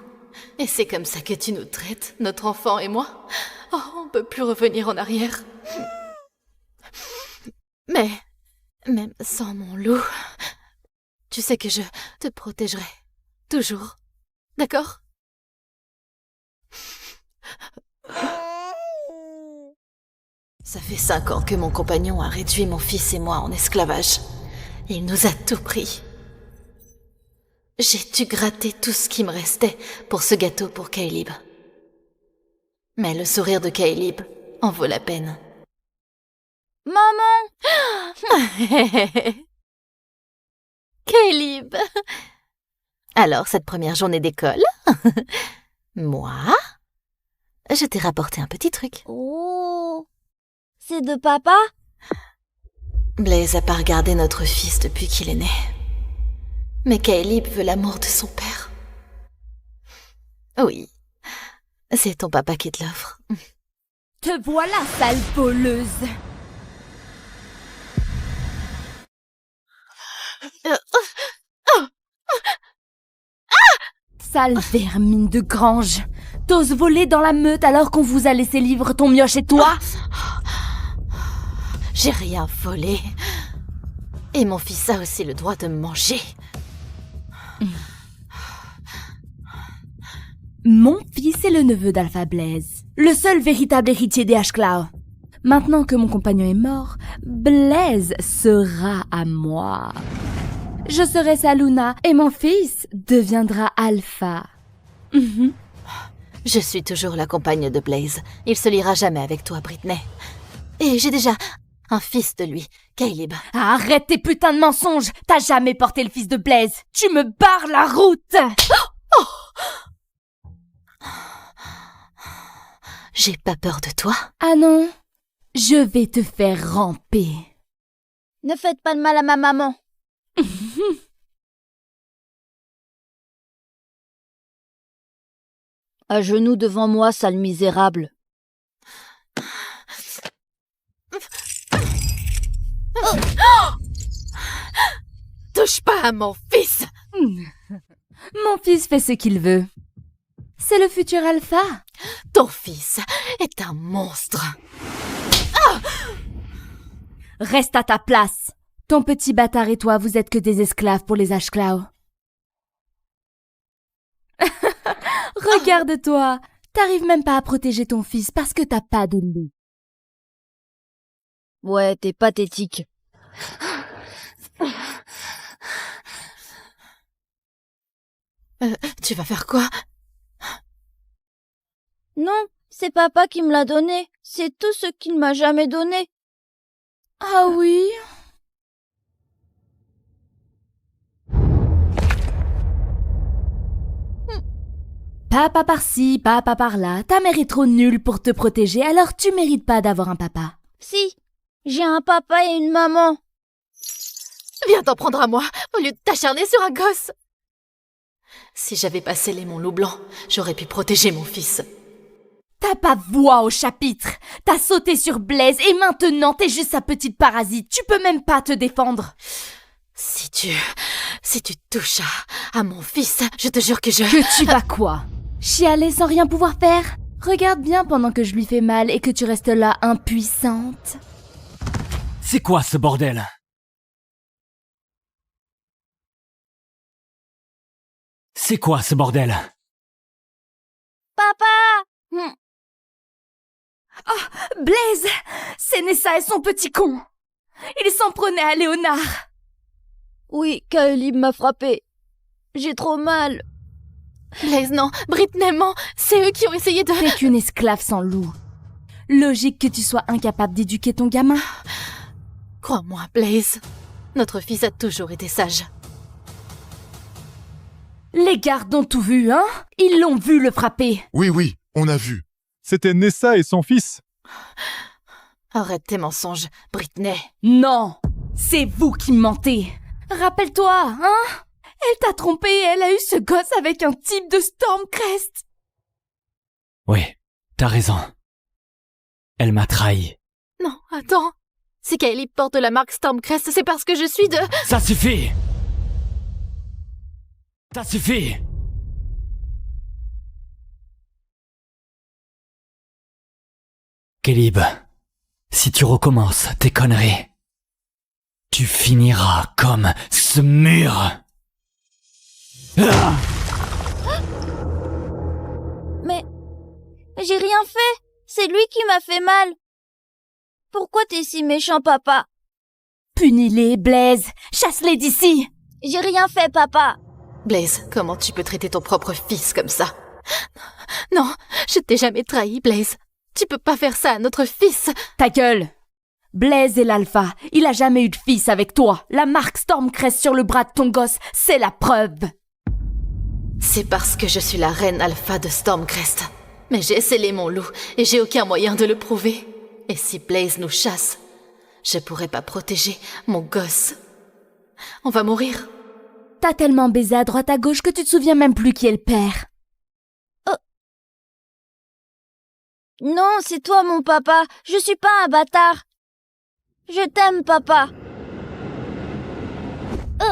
Et c'est comme ça que tu nous traites, notre enfant et moi. Oh, on peut plus revenir en arrière. Mais, même sans mon loup, tu sais que je te protégerai. Toujours. D'accord? Ça fait 5 ans que mon compagnon a réduit mon fils et moi en esclavage. Il nous a tout pris. J'ai dû gratter tout ce qui me restait pour ce gâteau pour Caleb. Mais le sourire de Caleb en vaut la peine. Maman! Caleb! Alors, cette première journée d'école, moi, je t'ai rapporté un petit truc. Oh, c'est de papa? Blaze a pas regardé notre fils depuis qu'il est né. Mais Caleb veut l'amour de son père. Oui, c'est ton papa qui te l'offre. Te voilà, sale voleuse. Sale vermine de grange. T'oses voler dans la meute alors qu'on vous a laissé livre ton mioche et toi? J'ai rien volé. Et mon fils a aussi le droit de me manger. Mon fils est le neveu d'Alpha Blaze, le seul véritable héritier des Ashclaw. Maintenant que mon compagnon est mort, Blaze sera à moi. Je serai sa Luna et mon fils deviendra Alpha. Je suis toujours la compagne de Blaze. Il se liera jamais avec toi, Britney. Et j'ai déjà un fils de lui, Caleb. Arrête tes putains de mensonges. T'as jamais porté le fils de Blaze. Tu me barres la route. J'ai pas peur de toi. Ah non, je vais te faire ramper. Ne faites pas de mal à ma maman. À genoux devant moi, sale misérable. Touche pas à mon fils. Mon fils fait ce qu'il veut. C'est le futur alpha. Ton fils est un monstre. Reste à ta place. Ton petit bâtard et toi, vous êtes que des esclaves pour les Ashclaw. Regarde-toi. T'arrives même pas à protéger ton fils parce que t'as pas de loup. Ouais, t'es pathétique. Tu vas faire quoi? Non, c'est papa qui me l'a donné. C'est tout ce qu'il m'a jamais donné. Ah oui? Papa par-ci, papa par-là. Ta mère est trop nulle pour te protéger, alors tu mérites pas d'avoir un papa. Si, j'ai un papa et une maman. Viens t'en prendre à moi, au lieu de t'acharner sur un gosse. Si j'avais pas scellé mon loup blanc, j'aurais pu protéger mon fils. T'as pas voix au chapitre. T'as sauté sur Blaise et maintenant t'es juste sa petite parasite. Tu peux même pas te défendre. Si tu touches à mon fils, je te jure que Que tu vas quoi? Chialer sans rien pouvoir faire? Regarde bien pendant que je lui fais mal et que tu restes là impuissante. C'est quoi ce bordel? C'est quoi ce bordel? Papa! Oh, Blaise! C'est Nessa et son petit con! Il s'en prenait à Léonard! Oui, Kaelib m'a frappé. J'ai trop mal. Blaise, non, Britney ment. C'est eux qui ont essayé de... T'es qu'une esclave sans loup. Logique que tu sois incapable d'éduquer ton gamin. Crois-moi, Blaise. Notre fils a toujours été sage. Les gardes ont tout vu, hein? Ils l'ont vu le frapper. Oui, on a vu. C'était Nessa et son fils. Arrête tes mensonges, Britney. Non, c'est vous qui mentez. Rappelle-toi, hein? Elle t'a trompé et elle a eu ce gosse avec un type de Stormcrest. Oui, t'as raison. Elle m'a trahi. Non, attends. Si Kaelib porte la marque Stormcrest, c'est parce que je suis de... Ça suffit! Ça suffit! Kaelib, si tu recommences tes conneries, tu finiras comme ce mur. Ah! Mais j'ai rien fait. C'est lui qui m'a fait mal. Pourquoi t'es si méchant, papa? Punis-les, Blaise. Chasse-les d'ici. J'ai rien fait, papa. Blaise, comment tu peux traiter ton propre fils comme ça? Non, je t'ai jamais trahi, Blaise. Tu peux pas faire ça à notre fils. Ta gueule. Blaise est l'alpha. Il a jamais eu de fils avec toi. La marque Stormcrest sur le bras de ton gosse, c'est la preuve. C'est parce que je suis la reine alpha de Stormcrest. Mais j'ai scellé mon loup et j'ai aucun moyen de le prouver. Et si Blaise nous chasse, je pourrai pas protéger mon gosse. On va mourir. T'as tellement baisé à droite à gauche que tu te souviens même plus qui est le père. Oh. Non, c'est toi mon papa. Je suis pas un bâtard. Je t'aime, papa.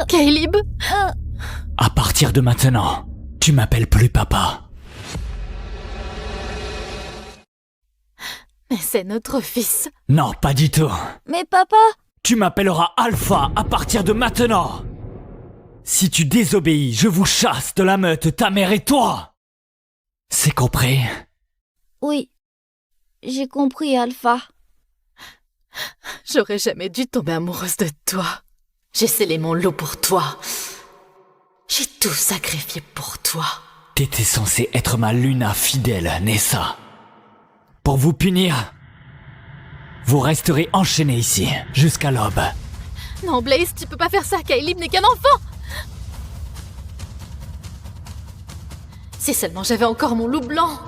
Kaelib. À partir de maintenant, tu m'appelles plus papa. Mais c'est notre fils. Non, pas du tout. Mais papa... Tu m'appelleras Alpha à partir de maintenant. Si tu désobéis, je vous chasse de la meute, ta mère et toi. C'est compris? Oui, j'ai compris, Alpha. J'aurais jamais dû tomber amoureuse de toi. J'ai scellé mon loup pour toi. J'ai tout sacrifié pour toi. T'étais censé être ma Luna fidèle, Nessa. Pour vous punir, vous resterez enchaînés ici, jusqu'à l'aube. Non, Blaze, tu peux pas faire ça, Kaelib n'est qu'un enfant. Si seulement j'avais encore mon loup blanc.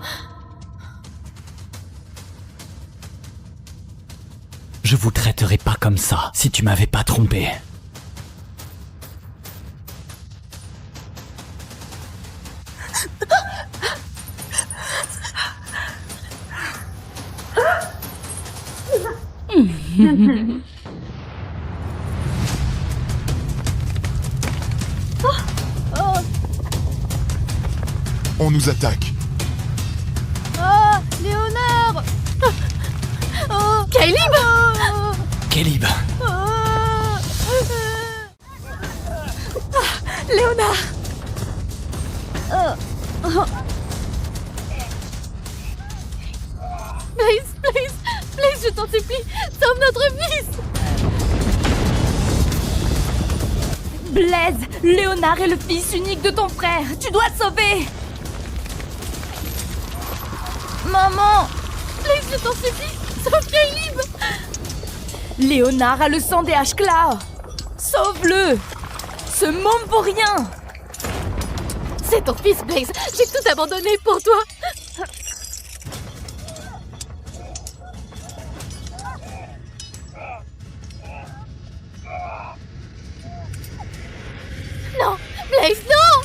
Je vous traiterais pas comme ça, si tu m'avais pas trompé. On nous attaque. Oh, Léonard. Oh, Caleb. Caleb. Léonard. Blaze, je t'en supplie, sauve notre fils. Blaise, Léonard est le fils unique de ton frère. Tu dois le sauver. Maman. Blaze, je t'en supplie, sauve Caleb. Léonard a le sang des Ashclaw. Sauve-le. Ce môme vaut rien. C'est ton fils, Blaze. J'ai tout abandonné pour toi. Non, Blaze, non.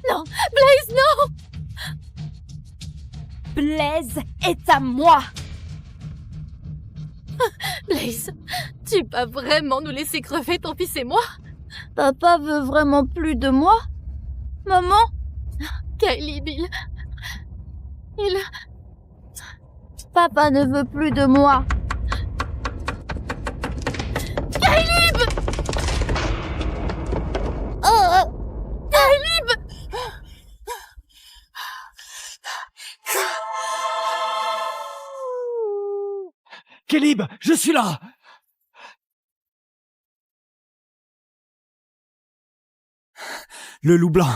Non, Blaze, non. Blaise est à moi. Blaze, tu vas vraiment nous laisser crever, ton fils et moi? Papa veut vraiment plus de moi? Maman? Caleb, il... Papa ne veut plus de moi. Caleb! Caleb! Caleb, je suis là. Le loup blanc.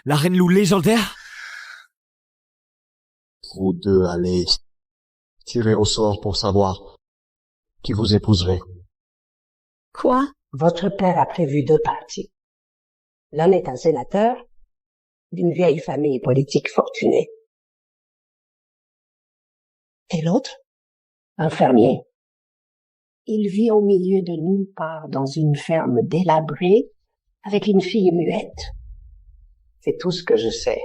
La reine loup légendaire. Vous deux allez tirer au sort pour savoir qui vous épouserait. Quoi? Votre père a prévu 2 partis. L'un est un sénateur d'une vieille famille politique fortunée. Et l'autre? Un fermier. Il vit au milieu de nulle part dans une ferme délabrée avec une fille muette. C'est tout ce que je sais.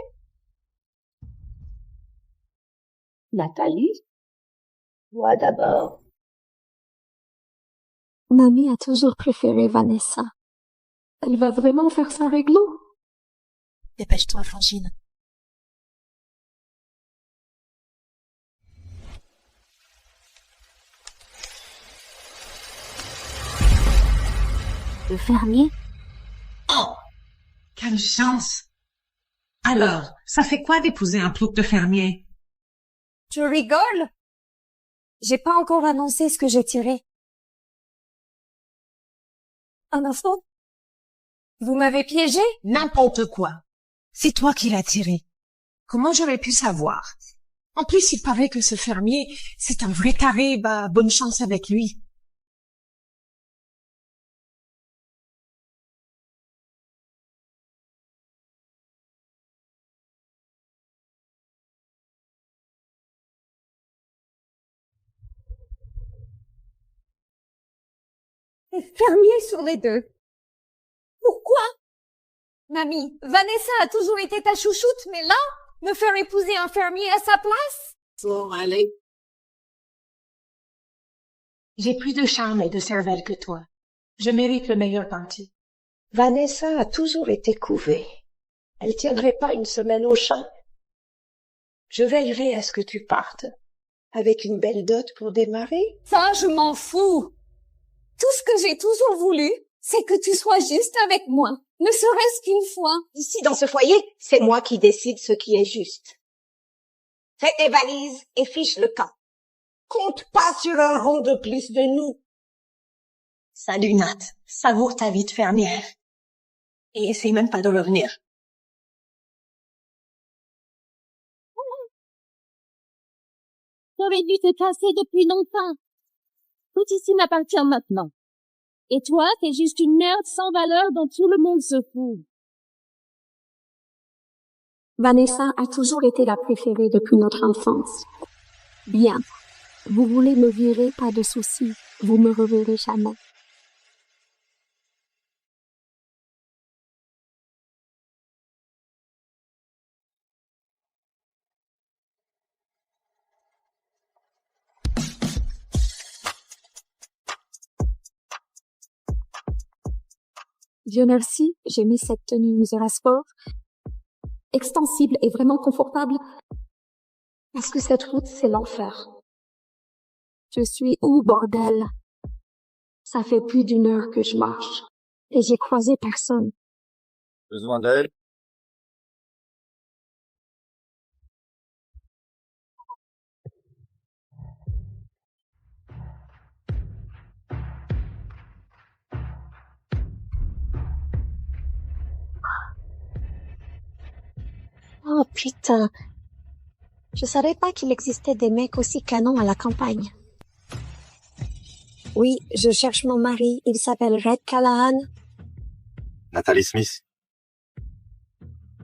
Nathalie? Moi d'abord. Mamie a toujours préféré Vanessa. Elle va vraiment faire ça réglo? Dépêche-toi, Frangine. Le fermier? Oh! Quelle chance! Alors, ça fait quoi d'épouser un plouc de fermier? Tu rigoles? J'ai pas encore annoncé ce que j'ai tiré. Un enfant? Vous m'avez piégé? N'importe quoi. C'est toi qui l'as tiré. Comment j'aurais pu savoir? En plus, il paraît que ce fermier, c'est un vrai taré, bah, bonne chance avec lui. Fermier sur les 2. Pourquoi? Mamie, Vanessa a toujours été ta chouchoute, mais là, me faire épouser un fermier à sa place? Bon, allez. J'ai plus de charme et de cervelle que toi. Je mérite le meilleur parti. Vanessa a toujours été couvée. Elle tiendrait pas une semaine au champ. Je veillerai à ce que tu partes, avec une belle dot pour démarrer. Ça, je m'en fous. Tout ce que j'ai toujours voulu, c'est que tu sois juste avec moi, ne serait-ce qu'une fois. Ici, dans ce foyer, c'est moi qui décide ce qui est juste. Fais tes valises et fiche le camp. Compte pas sur un rond de plus de nous. Salut Nat, savoure ta vie de fermière. Et essaye même pas de revenir. T'aurais dû te casser depuis longtemps. Tout ici m'appartient maintenant. Et toi, t'es juste une merde sans valeur dont tout le monde se fout. Vanessa a toujours été la préférée depuis notre enfance. Bien. Vous voulez me virer, pas de souci. Vous me reverrez jamais. Dieu merci, j'ai mis cette tenue Misera Sport. Extensible et vraiment confortable. Parce que cette route, c'est l'enfer. Je suis où, bordel? Ça fait plus d'1 heure que je marche. Et j'ai croisé personne. Besoin d'aide? Oh putain. Je savais pas qu'il existait des mecs aussi canons à la campagne. Oui, je cherche mon mari. Il s'appelle Red Callahan. Nathalie Smith.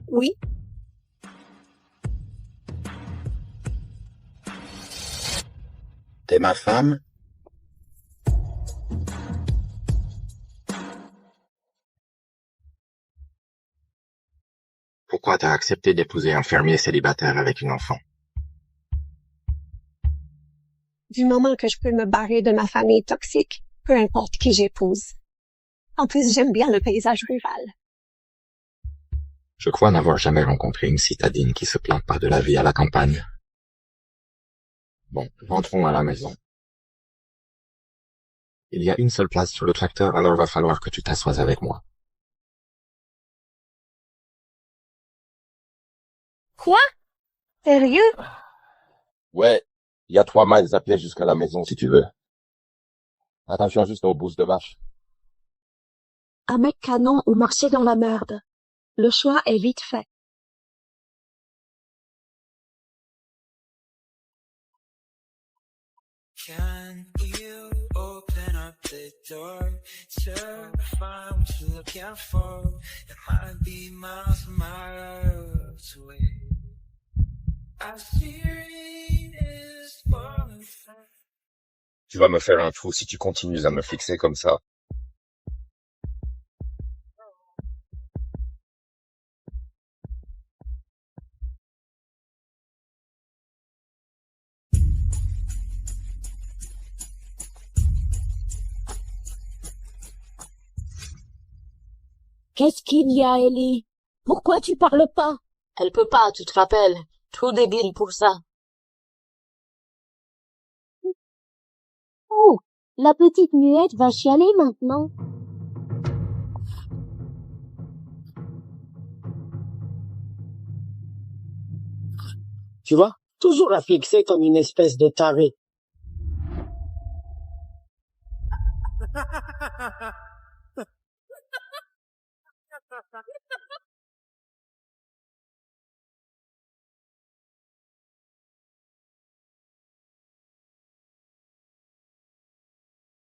Oui. T'es ma femme? Pourquoi t'as accepté d'épouser un fermier célibataire avec une enfant? Du moment que je peux me barrer de ma famille toxique, peu importe qui j'épouse. En plus, j'aime bien le paysage rural. Je crois n'avoir jamais rencontré une citadine qui se plaint pas de la vie à la campagne. Bon, rentrons à la maison. Il y a une seule place sur le tracteur, alors va falloir que tu t'assoies avec moi. Quoi? Sérieux? Ouais, il y a 3 miles à pied jusqu'à la maison si tu veux. Attention juste aux bousses de vache. Un mec canon ou marcher dans la merde. Le choix est vite fait. Can you open up the door to find what you're looking for? It might be miles and miles away. I fear it is falling fast. Tu vas me faire un trou si tu continues à me fixer comme ça. Qu'est-ce qu'il y a, Ellie? Pourquoi tu parles pas? Elle peut pas, tu te rappelles. Trop débile pour ça. Oh, la petite muette va chialer maintenant. Tu vois, toujours la fixer comme une espèce de taré.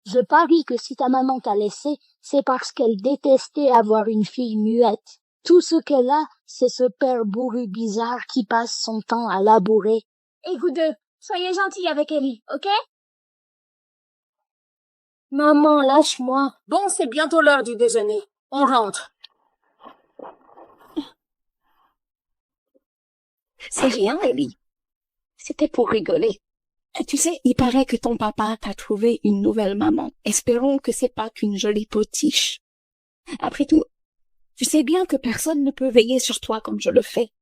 Je parie que si ta maman t'a laissé, c'est parce qu'elle détestait avoir une fille muette. Tout ce qu'elle a, c'est ce père bourru bizarre qui passe son temps à labourer. Et vous deux, soyez gentils avec Ellie, ok? Maman, lâche-moi. Bon, c'est bientôt l'heure du déjeuner. On rentre. C'est rien, Ellie. C'était pour rigoler. Tu sais, il paraît que ton papa t'a trouvé une nouvelle maman. Espérons que c'est pas qu'une jolie potiche. Après tout, tu sais bien que personne ne peut veiller sur toi comme je le fais.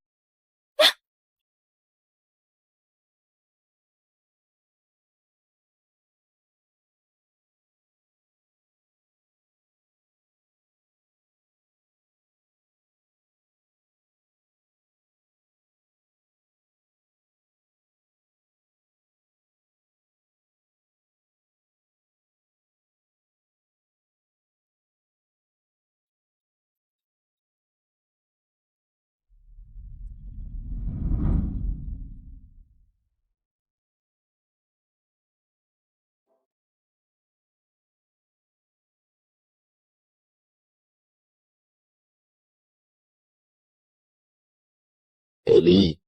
Ellie.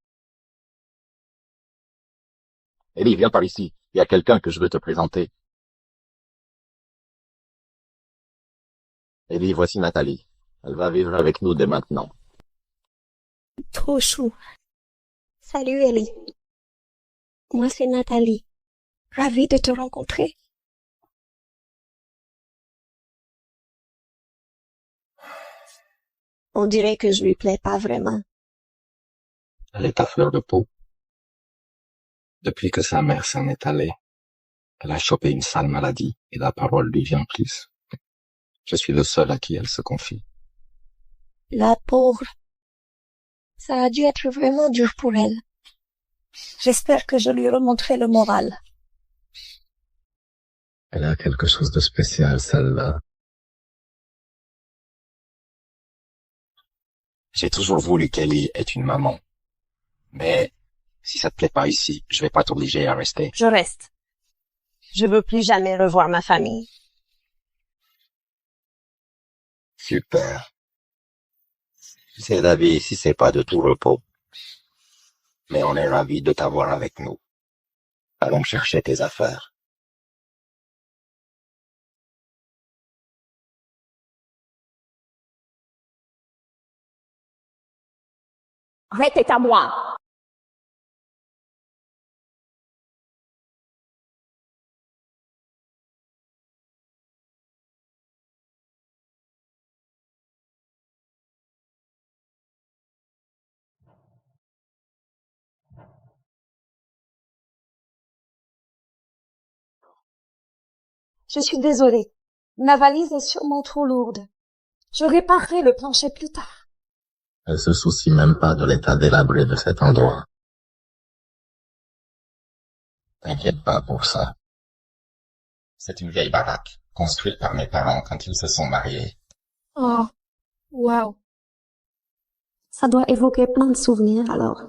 Ellie, viens par ici. Il y a quelqu'un que je veux te présenter. Ellie, voici Nathalie. Elle va vivre avec nous dès maintenant. Trop chou. Salut, Ellie. Moi, c'est Nathalie. Ravie de te rencontrer. On dirait que je lui plais pas vraiment. Elle est à fleur de peau. Depuis que sa mère s'en est allée, elle a chopé une sale maladie et la parole lui vient plus. Je suis le seul à qui elle se confie. La pauvre. Ça a dû être vraiment dur pour elle. J'espère que je lui remonterai le moral. Elle a quelque chose de spécial, celle-là. J'ai toujours voulu qu'Ellie ait une maman. Mais si ça te plaît pas ici, je vais pas t'obliger à rester. Je reste. Je veux plus jamais revoir ma famille. Super. C'est la vie ici, c'est pas de tout repos. Mais on est ravis de t'avoir avec nous. Allons chercher tes affaires. Grete est à moi. Je suis désolée. Ma valise est sûrement trop lourde. Je réparerai le plancher plus tard. Elle se soucie même pas de l'état délabré de cet endroit. T'inquiète pas pour ça. C'est une vieille baraque, construite par mes parents quand ils se sont mariés. Oh, wow. Ça doit évoquer plein de souvenirs alors.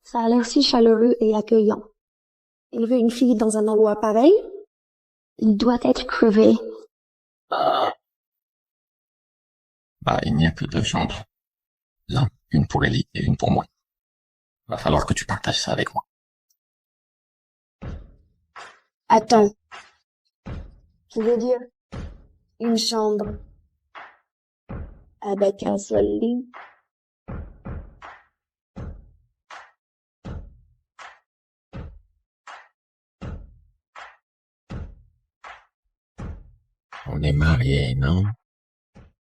Ça a l'air si chaleureux et accueillant. Élever une fille dans un endroit pareil, il doit être crevé. Bah, il n'y a que 2 chambres. Là, une pour Ellie et une pour moi. Va falloir que tu partages ça avec moi. Attends. Tu veux dire une chambre avec un seul lit? On est mariés, non?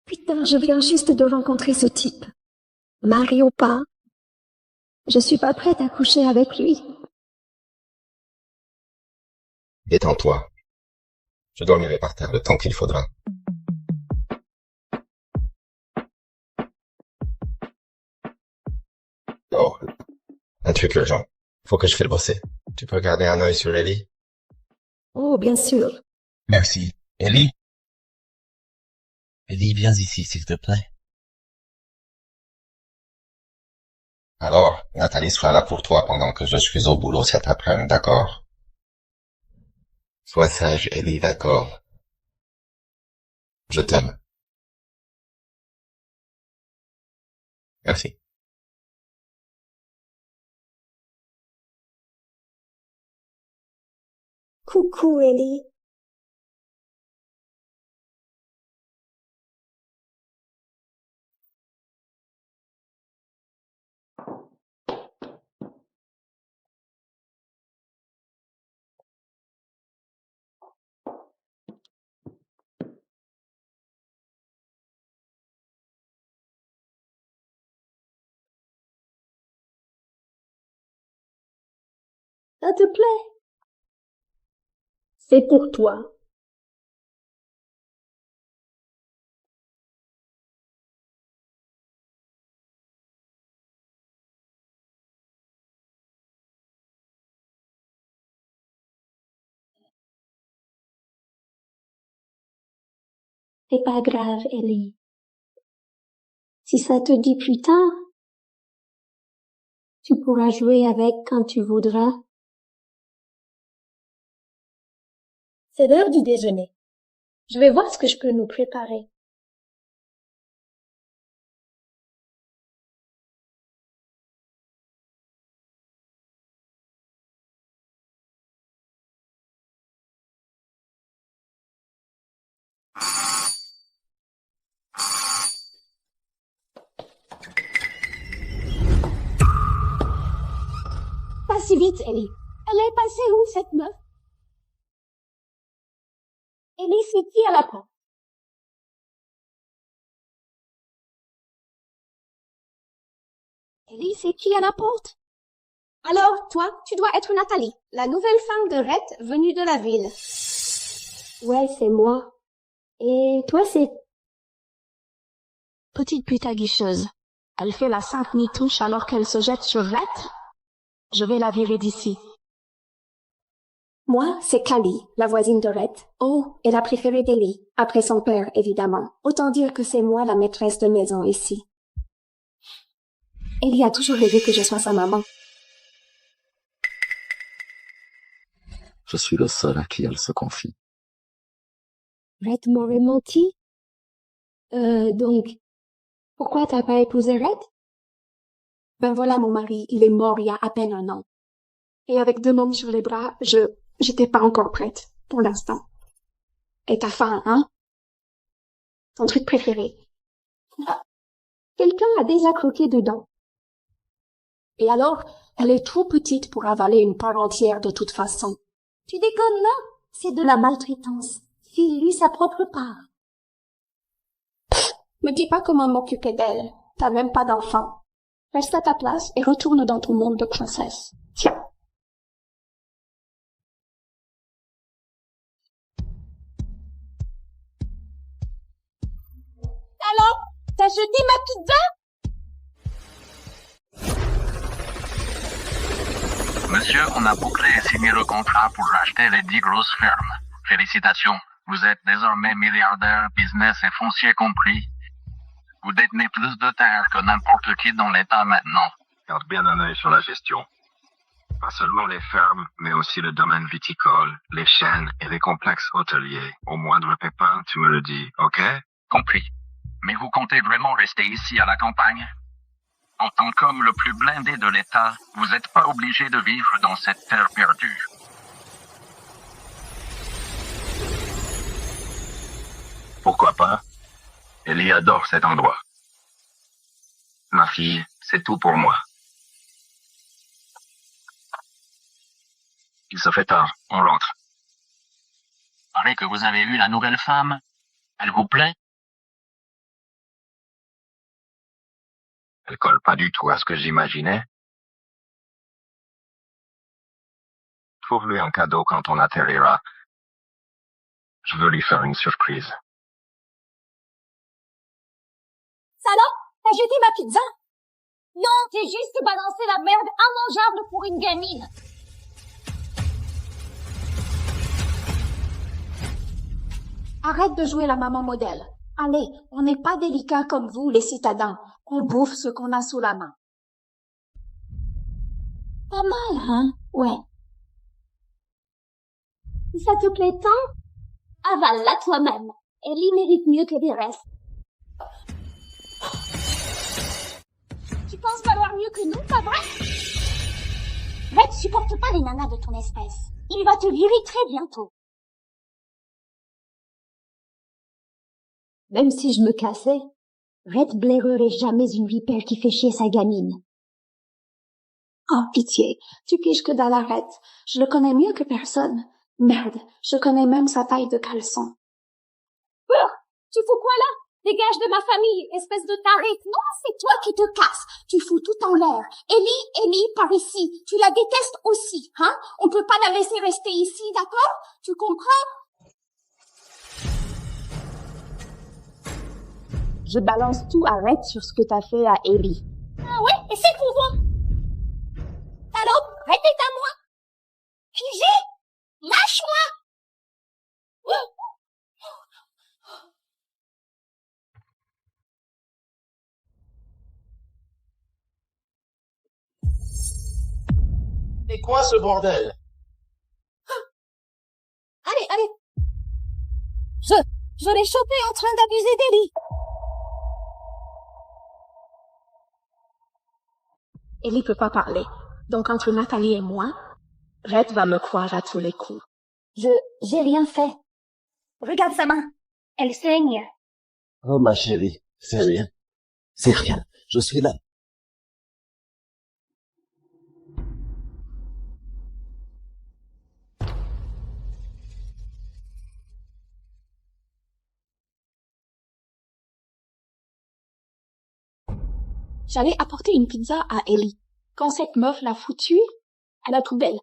Putain, je viens juste de rencontrer ce type. Mari ou pas, je suis pas prête à coucher avec lui. Détends-toi. Je dormirai par terre le temps qu'il faudra. Oh, un truc urgent. Faut que je file bosser. Tu peux garder un œil sur Ellie? Oh, bien sûr. Merci. Ellie? Ellie, viens ici, s'il te plaît. Alors, Nathalie sera là pour toi pendant que je suis au boulot cet après-midi, d'accord? Sois sage, Ellie, d'accord? Je t'aime. Merci. Coucou, Ellie. Ça te plaît? C'est pour toi. C'est pas grave, Ellie. Si ça te dit plus tard, tu pourras jouer avec quand tu voudras. C'est l'heure du déjeuner. Je vais voir ce que je peux nous préparer. Pas si vite, Ellie. Elle est passée où, cette meuf? Ellie, c'est qui à la porte? Ellie, c'est qui à la porte? Alors, toi, tu dois être Nathalie, la nouvelle femme de Red venue de la ville. Ouais, c'est moi. Et toi, c'est... Petite pute aguicheuse. Elle fait la sainte nitouche alors qu'elle se jette sur Red. Je vais la virer d'ici. Moi, c'est Callie, la voisine de Red. Oh, et la préférée d'Ellie, après son père, évidemment. Autant dire que c'est moi la maîtresse de maison ici. Ellie a toujours rêvé que je sois sa maman. Je suis le seul à qui elle se confie. Red m'aurait menti? Donc, pourquoi t'as pas épousé Red? Ben voilà mon mari, il est mort il y a à peine 1 an. Et avec 2 mômes sur les bras, j'étais pas encore prête, pour l'instant. Et t'as faim, hein? Ton truc préféré. Ah, quelqu'un a déjà croqué dedans. Et alors, elle est trop petite pour avaler une part entière de toute façon. Tu déconnes là? C'est de la maltraitance. File-lui sa propre part. Pff, me dis pas comment m'occuper d'elle. T'as même pas d'enfant. Reste à ta place et retourne dans ton monde de princesse. Tiens. Alors, t'as jeté ma pizza? Monsieur, on a bouclé et signé le contrat pour racheter les 10 grosses fermes. Félicitations, vous êtes désormais milliardaire, business et foncier compris. Vous détenez plus de terre que n'importe qui dans l'État maintenant. Garde bien un œil sur la gestion. Pas seulement les fermes, mais aussi le domaine viticole, les chênes et les complexes hôteliers. Au moindre pépin, tu me le dis, ok? Compris. Mais vous comptez vraiment rester ici à la campagne? En tant qu'homme le plus blindé de l'État, vous n'êtes pas obligé de vivre dans cette terre perdue. Pourquoi pas? Ellie adore cet endroit. Ma fille, c'est tout pour moi. Il se fait tard, on rentre. Paraît que vous avez vu la nouvelle femme. Elle vous plaît? Elle colle pas du tout à ce que j'imaginais. Trouve-lui un cadeau quand on atterrira. Je veux lui faire une surprise. Salope, t'as jeté ma pizza? Non, j'ai juste balancé la merde immangeable pour une gamine. Arrête de jouer la maman modèle. Allez, on n'est pas délicats comme vous, les citadins. On bouffe ce qu'on a sous la main. Pas mal, hein? Ouais. Ça te plaît tant? Avale-la toi-même. Ellie mérite mieux que les restes. Tu penses valoir mieux que nous, pas vrai? Red supporte pas les nanas de ton espèce. Il va te virer très bientôt. Même si je me cassais, Red blairerait jamais une vipère qui fait chier sa gamine. Oh, pitié, tu piges que dans l'arrête. Je le connais mieux que personne. Merde, je connais même sa taille de caleçon. Tu fous quoi là? Dégage de ma famille, espèce de taré. Non, c'est toi qui te casses. Tu fous tout en l'air. Ellie, par ici. Tu la détestes aussi, hein? On peut pas la laisser rester ici, d'accord? Tu comprends? Je balance tout à Red sur ce que t'as fait à Ellie. Ah ouais? Et c'est pour moi? Salope, Red est à moi! Figé! Lâche-moi! C'est quoi ce bordel? Allez! Je l'ai chopé en train d'abuser d'Ellie. Ellie peut pas parler. Donc entre Nathalie et moi, Red va me croire à tous les coups. J'ai rien fait. Regarde sa main. Elle saigne. Oh ma chérie, c'est rien. C'est rien. Je suis là. J'allais apporter une pizza à Ellie, quand cette meuf l'a foutue à la poubelle.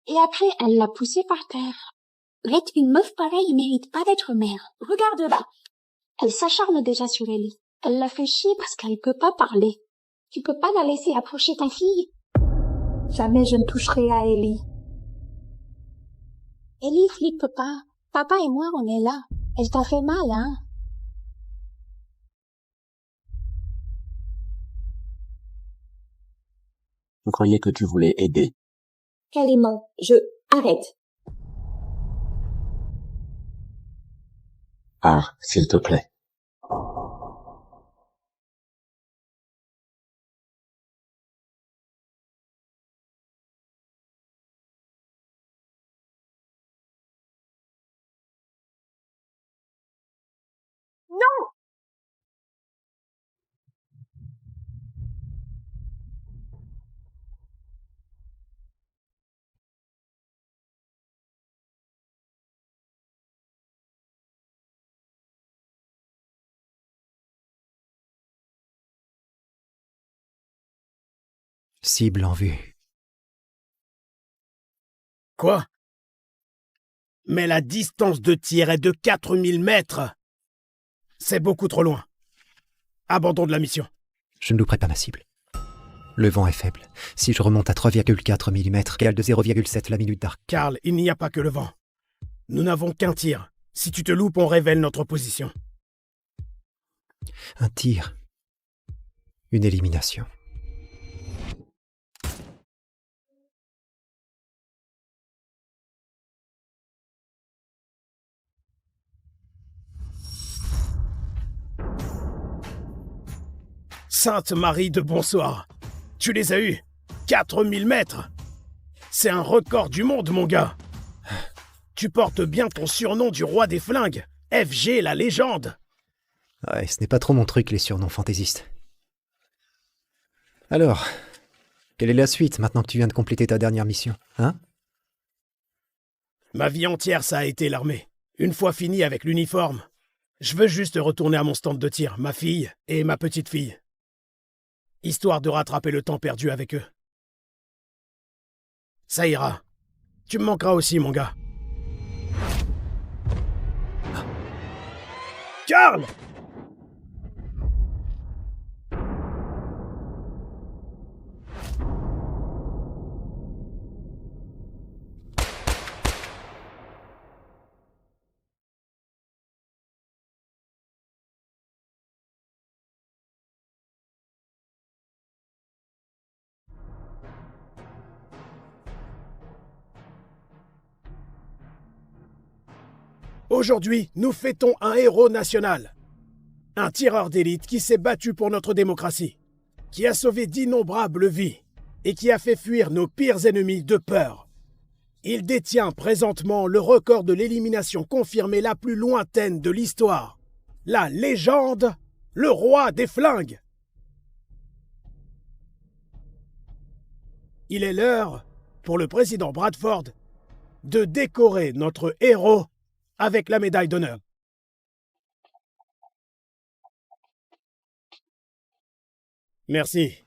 Et après, elle l'a poussée par terre. Red, une meuf pareille mérite pas d'être mère. Regarde là. Elle s'acharne déjà sur Ellie. Elle la fait chier parce qu'elle peut pas parler. Tu peux pas la laisser approcher ta fille. Jamais je ne toucherai à Ellie. Ellie, flippe pas. Papa et moi, on est là. Elle t'a fait mal, hein? Je croyais que tu voulais aider. Kalima, arrête. Ah, s'il te plaît. Non! Cible en vue. Quoi? Mais la distance de tir est de 4000 mètres. C'est beaucoup trop loin. Abandon de la mission. Je ne louperai pas ma cible. Le vent est faible. Si je remonte à 3,4 mm, égale de 0,7 la minute d'arc. Karl, il n'y a pas que le vent. Nous n'avons qu'un tir. Si tu te loupes, on révèle notre position. Un tir. Une élimination. Sainte Marie de bonsoir. Tu les as eus. 4000 mètres. C'est un record du monde, mon gars. Tu portes bien ton surnom du roi des flingues. FG, la légende. Ouais, ce n'est pas trop mon truc, les surnoms fantaisistes. Alors, quelle est la suite, maintenant que tu viens de compléter ta dernière mission, hein? Ma vie entière, ça a été l'armée. Une fois fini avec l'uniforme, je veux juste retourner à mon stand de tir, ma fille et ma petite fille. Histoire de rattraper le temps perdu avec eux. Ça ira. Tu me manqueras aussi, mon gars. Karl! Aujourd'hui, nous fêtons un héros national. Un tireur d'élite qui s'est battu pour notre démocratie, qui a sauvé d'innombrables vies et qui a fait fuir nos pires ennemis de peur. Il détient présentement le record de l'élimination confirmée la plus lointaine de l'histoire. La légende, le roi des flingues. Il est l'heure, pour le président Bradford, de décorer notre héros avec la médaille d'honneur. Merci,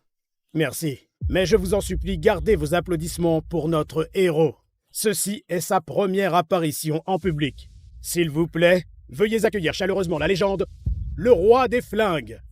merci. Mais je vous en supplie, gardez vos applaudissements pour notre héros. Ceci est sa première apparition en public. S'il vous plaît, veuillez accueillir chaleureusement la légende, le roi des flingues.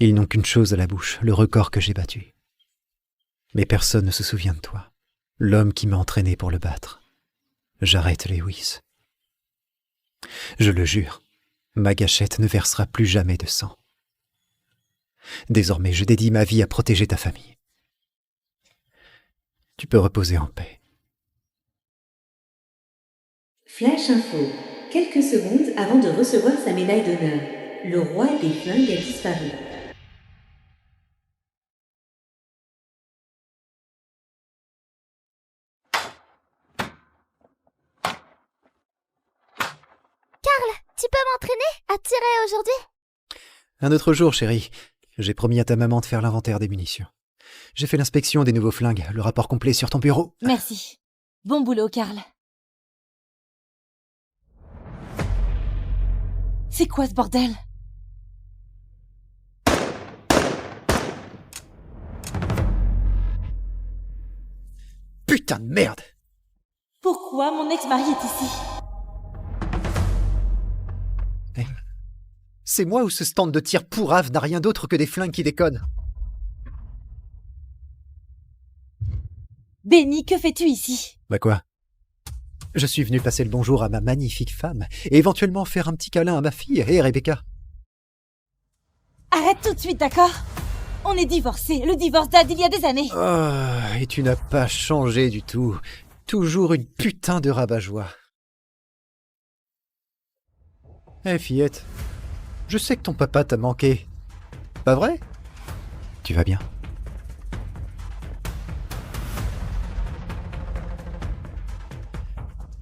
Ils n'ont qu'une chose à la bouche, le record que j'ai battu. Mais personne ne se souvient de toi, l'homme qui m'a entraîné pour le battre. J'arrête Lewis. Je le jure, ma gâchette ne versera plus jamais de sang. Désormais, je dédie ma vie à protéger ta famille. Tu peux reposer en paix. Flash info. Quelques secondes avant de recevoir sa médaille d'honneur. Le roi des flingues a disparu. Karl, tu peux m'entraîner à tirer aujourd'hui? Un autre jour, chérie. J'ai promis à ta maman de faire l'inventaire des munitions. J'ai fait l'inspection des nouveaux flingues. Le rapport complet sur ton bureau. Merci. Bon boulot, Karl. C'est quoi ce bordel? Putain de merde! Pourquoi mon ex-mari est ici? C'est moi ou ce stand de tir pourrave n'a rien d'autre que des flingues qui déconnent? Benny, que fais-tu ici? Bah quoi? Je suis venu passer le bonjour à ma magnifique femme et éventuellement faire un petit câlin à ma fille et Rebecca. Arrête tout de suite, d'accord? On est divorcés. Le divorce date d'il y a des années. Oh, et tu n'as pas changé du tout. Toujours une putain de rabat-joie. Eh fillette, je sais que ton papa t'a manqué. Pas vrai? Tu vas bien?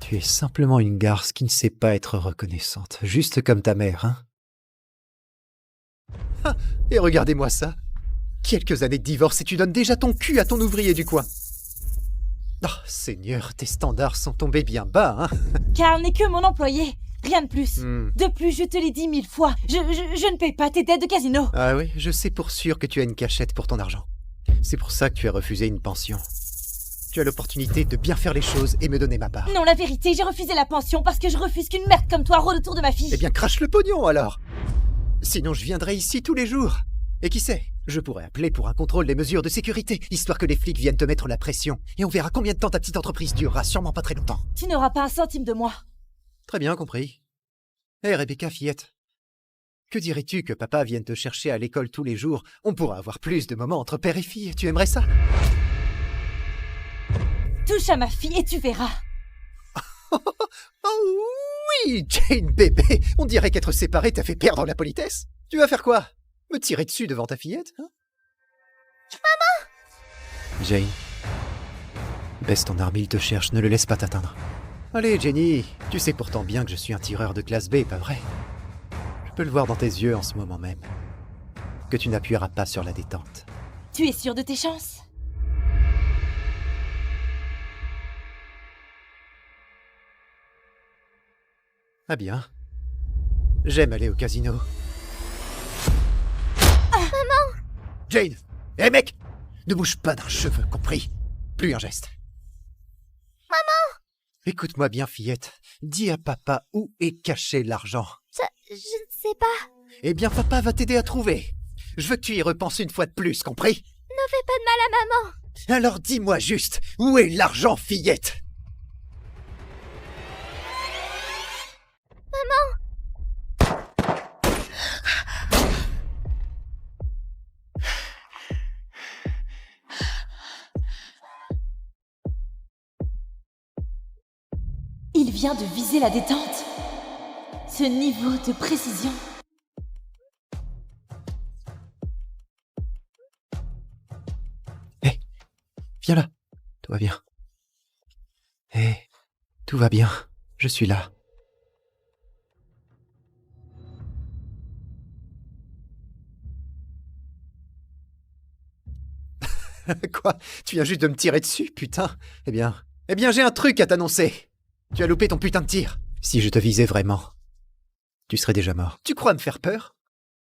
Tu es simplement une garce qui ne sait pas être reconnaissante, juste comme ta mère, hein? Ah, et regardez-moi ça! Quelques années de divorce et tu donnes déjà ton cul à ton ouvrier du coin. Oh, Seigneur, tes standards sont tombés bien bas, hein? Karl n'est que mon employé. Rien de plus. De plus, je te l'ai dit 1000 fois. Je ne paye pas tes dettes de casino. Ah oui, je sais pour sûr que tu as une cachette pour ton argent. C'est pour ça que tu as refusé une pension. Tu as l'opportunité de bien faire les choses et me donner ma part. Non, la vérité, j'ai refusé la pension parce que je refuse qu'une merde comme toi rôde autour de ma fille. Eh bien, crache le pognon alors! Sinon, je viendrai ici tous les jours. Et qui sait, je pourrais appeler pour un contrôle des mesures de sécurité, histoire que les flics viennent te mettre la pression. Et on verra combien de temps ta petite entreprise durera, sûrement pas très longtemps. Tu n'auras pas un centime de moi. Très bien compris. Hé, Rebecca, fillette. Que dirais-tu que papa vienne te chercher à l'école tous les jours? On pourra avoir plus de moments entre père et fille. Tu aimerais ça? Touche à ma fille et tu verras. Oh oui, Jane bébé. On dirait qu'être séparés t'a fait perdre la politesse. Tu vas faire quoi? Me tirer dessus devant ta fillette, hein? Maman! Jane. Baisse ton arme, il te cherche, ne le laisse pas t'atteindre. Allez, Jenny, tu sais pourtant bien que je suis un tireur de classe B, pas vrai? Je peux le voir dans tes yeux en ce moment même. Que tu n'appuieras pas sur la détente. Tu es sûr de tes chances? Ah bien. J'aime aller au casino. Maman! Jane! Hé mec! Ne bouge pas d'un cheveu, compris? Plus un geste. Maman! Écoute-moi bien, fillette. Dis à papa où est caché l'argent. Je ne sais pas. Eh bien, papa va t'aider à trouver. Je veux que tu y repenses une fois de plus, compris? Ne fais pas de mal à maman. Alors dis-moi juste, où est l'argent, fillette? Maman! Il vient de viser la détente. Ce niveau de précision. Hé, viens là. Tout va bien. Hé, tout va bien. Je suis là. Quoi? Tu viens juste de me tirer dessus, putain? Eh bien, j'ai un truc à t'annoncer. Tu as loupé ton putain de tir. Si je te visais vraiment, tu serais déjà mort. Tu crois me faire peur?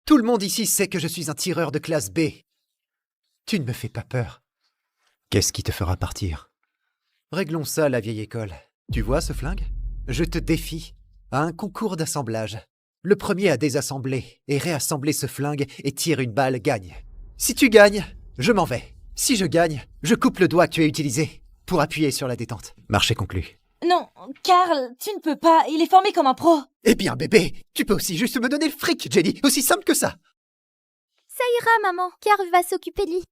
Tout le monde ici sait que je suis un tireur de classe B. Tu ne me fais pas peur. Qu'est-ce qui te fera partir? Réglons ça à la vieille école. Tu vois ce flingue? Je te défie à un concours d'assemblage. Le premier à désassembler et réassembler ce flingue et tire une balle gagne. Si tu gagnes, je m'en vais. Si je gagne, je coupe le doigt que tu as utilisé pour appuyer sur la détente. Marché conclu. Non, Karl, tu ne peux pas, il est formé comme un pro. Eh bien, bébé, tu peux aussi juste me donner le fric, Jenny, aussi simple que ça. Ça ira, maman. Karl va s'occuper de lui.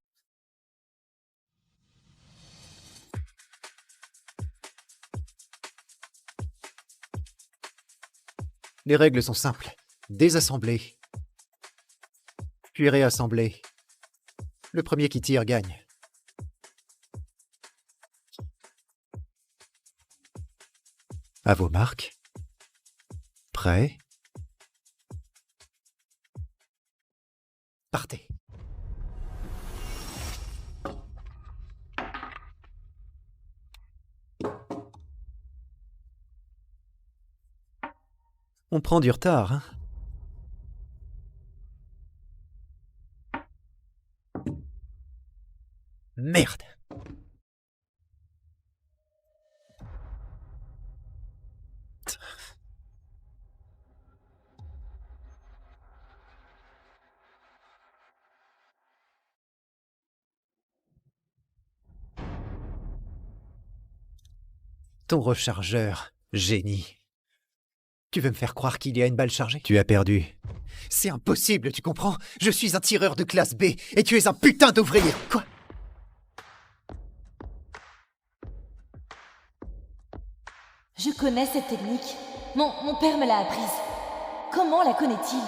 Les règles sont simples. Désassembler, puis réassembler. Le premier qui tire gagne. À vos marques. Prêt. Partez. On prend du retard, hein? Merde! Ton rechargeur, génie. Tu veux me faire croire qu'il y a une balle chargée? Tu as perdu. C'est impossible, tu comprends? Je suis un tireur de classe B et tu es un putain d'ouvrier. Quoi? Je connais cette technique. Mon père me l'a apprise. Comment la connaît-il?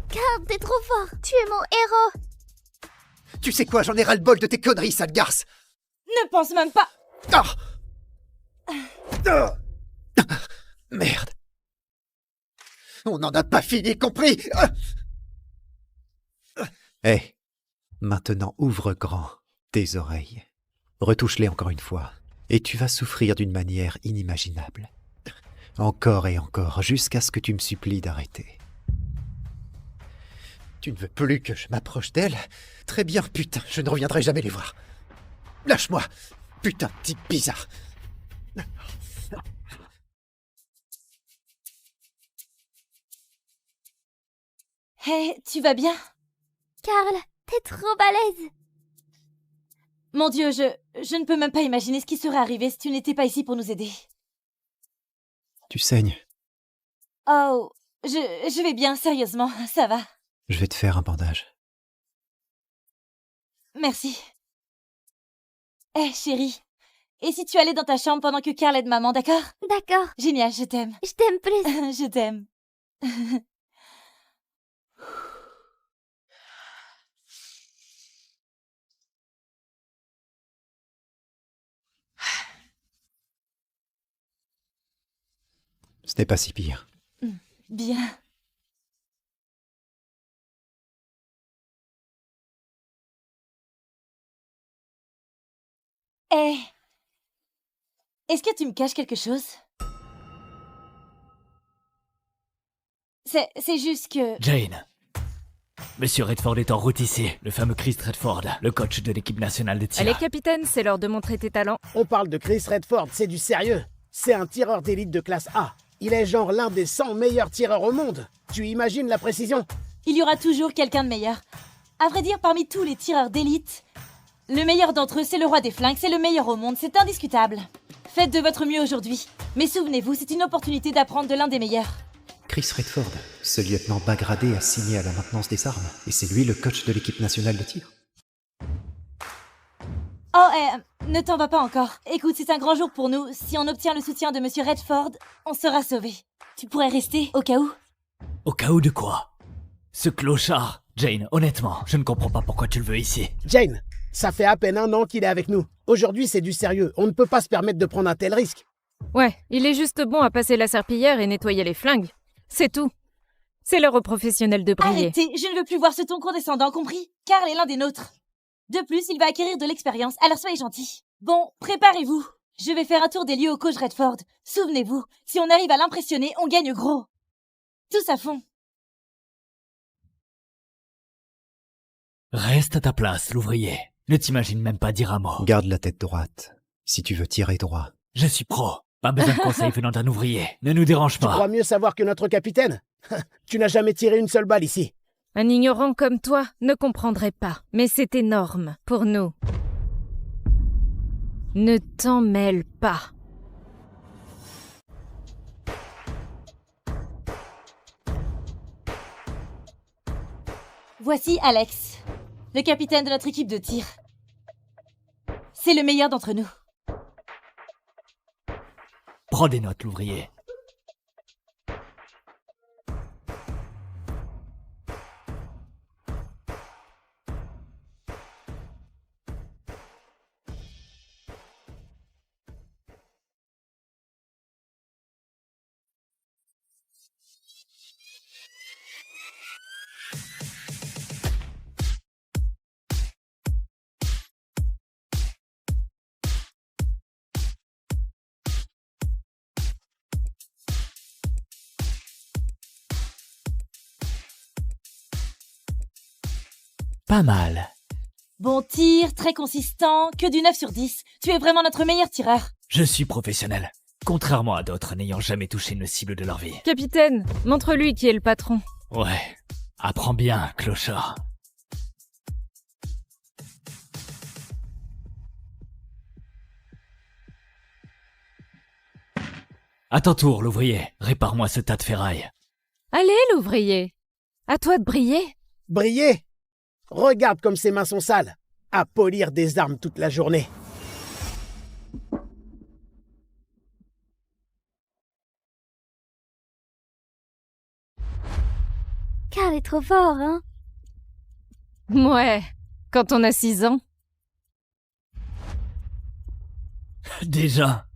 Carl, t'es trop fort. Tu es mon héros. Tu sais quoi, j'en ai ras-le-bol de tes conneries, sale garce. Ne pense même pas. Merde. On n'en a pas fini, compris? Hé, maintenant ouvre grand tes oreilles. Retouche-les encore une fois, et tu vas souffrir d'une manière inimaginable. Encore et encore, jusqu'à ce que tu me supplies d'arrêter. Tu ne veux plus que je m'approche d'elle? Très bien, putain, je ne reviendrai jamais les voir. Lâche-moi, putain de type bizarre. Hé, tu vas bien? Carl, t'es trop balèze. Mon Dieu, je ne peux même pas imaginer ce qui serait arrivé si tu n'étais pas ici pour nous aider. Tu saignes. Oh, je vais bien, sérieusement, ça va. Je vais te faire un bandage. Merci. Hé, chérie, et si tu allais dans ta chambre pendant que Carl aide maman, d'accord? D'accord. Génial, je t'aime. Je t'aime plus. Je t'aime. Ce n'est pas si pire. Bien. Hé, est-ce que tu me caches quelque chose? C'est juste que... Jane. Monsieur Redford est en route ici. Le fameux Chris Redford, le coach de l'équipe nationale de tir. Allez, capitaine, c'est l'heure de montrer tes talents. On parle de Chris Redford, c'est du sérieux. C'est un tireur d'élite de classe A. Il est genre l'un des 100 meilleurs tireurs au monde. Tu imagines la précision? Il y aura toujours quelqu'un de meilleur. À vrai dire, parmi tous les tireurs d'élite, le meilleur d'entre eux, c'est le roi des flingues, c'est le meilleur au monde, c'est indiscutable. Faites de votre mieux aujourd'hui. Mais souvenez-vous, c'est une opportunité d'apprendre de l'un des meilleurs. Chris Redford, ce lieutenant bas gradé assigné à la maintenance des armes, et c'est lui le coach de l'équipe nationale de tir. Oh, ne t'en va pas encore. Écoute, c'est un grand jour pour nous. Si on obtient le soutien de Monsieur Redford, on sera sauvés. Tu pourrais rester, au cas où? Au cas où de quoi? Ce clochard. Jane, honnêtement, je ne comprends pas pourquoi tu le veux ici. Jane, ça fait à peine 1 an qu'il est avec nous. Aujourd'hui, c'est du sérieux. On ne peut pas se permettre de prendre un tel risque. Ouais, il est juste bon à passer la serpillière et nettoyer les flingues. C'est tout. C'est l'heure aux professionnels de briller. Arrêtez, je ne veux plus voir ce ton condescendant, compris? Carl est l'un des nôtres. De plus, il va acquérir de l'expérience, alors soyez gentils. Bon, préparez-vous. Je vais faire un tour des lieux au coach Redford. Souvenez-vous, si on arrive à l'impressionner, on gagne gros. Tous à fond. Reste à ta place, l'ouvrier. Ne t'imagine même pas dire un mot. Garde la tête droite, si tu veux tirer droit. Je suis pro. Pas besoin de conseils venant d'un ouvrier. Ne nous dérange Tu pas. crois mieux savoir que notre capitaine? Tu n'as jamais tiré une seule balle ici. Un ignorant comme toi ne comprendrait pas, mais c'est énorme pour nous. Ne t'en mêle pas. Voici Alex, le capitaine de notre équipe de tir. C'est le meilleur d'entre nous. Prends des notes, l'ouvrier. pas mal. Bon tir, très consistant, que du 9 sur 10. Tu es vraiment notre meilleur tireur. Je suis professionnel, contrairement à d'autres n'ayant jamais touché une cible de leur vie. Capitaine, montre-lui qui est le patron. Ouais, apprends bien, clochard. À ton tour, l'ouvrier, répare-moi ce tas de ferraille. Allez, l'ouvrier. À toi de briller. Briller? Regarde comme ses mains sont sales. À polir des armes toute la journée. Carl est trop fort, hein? Ouais, quand on a 6 ans. Déjà?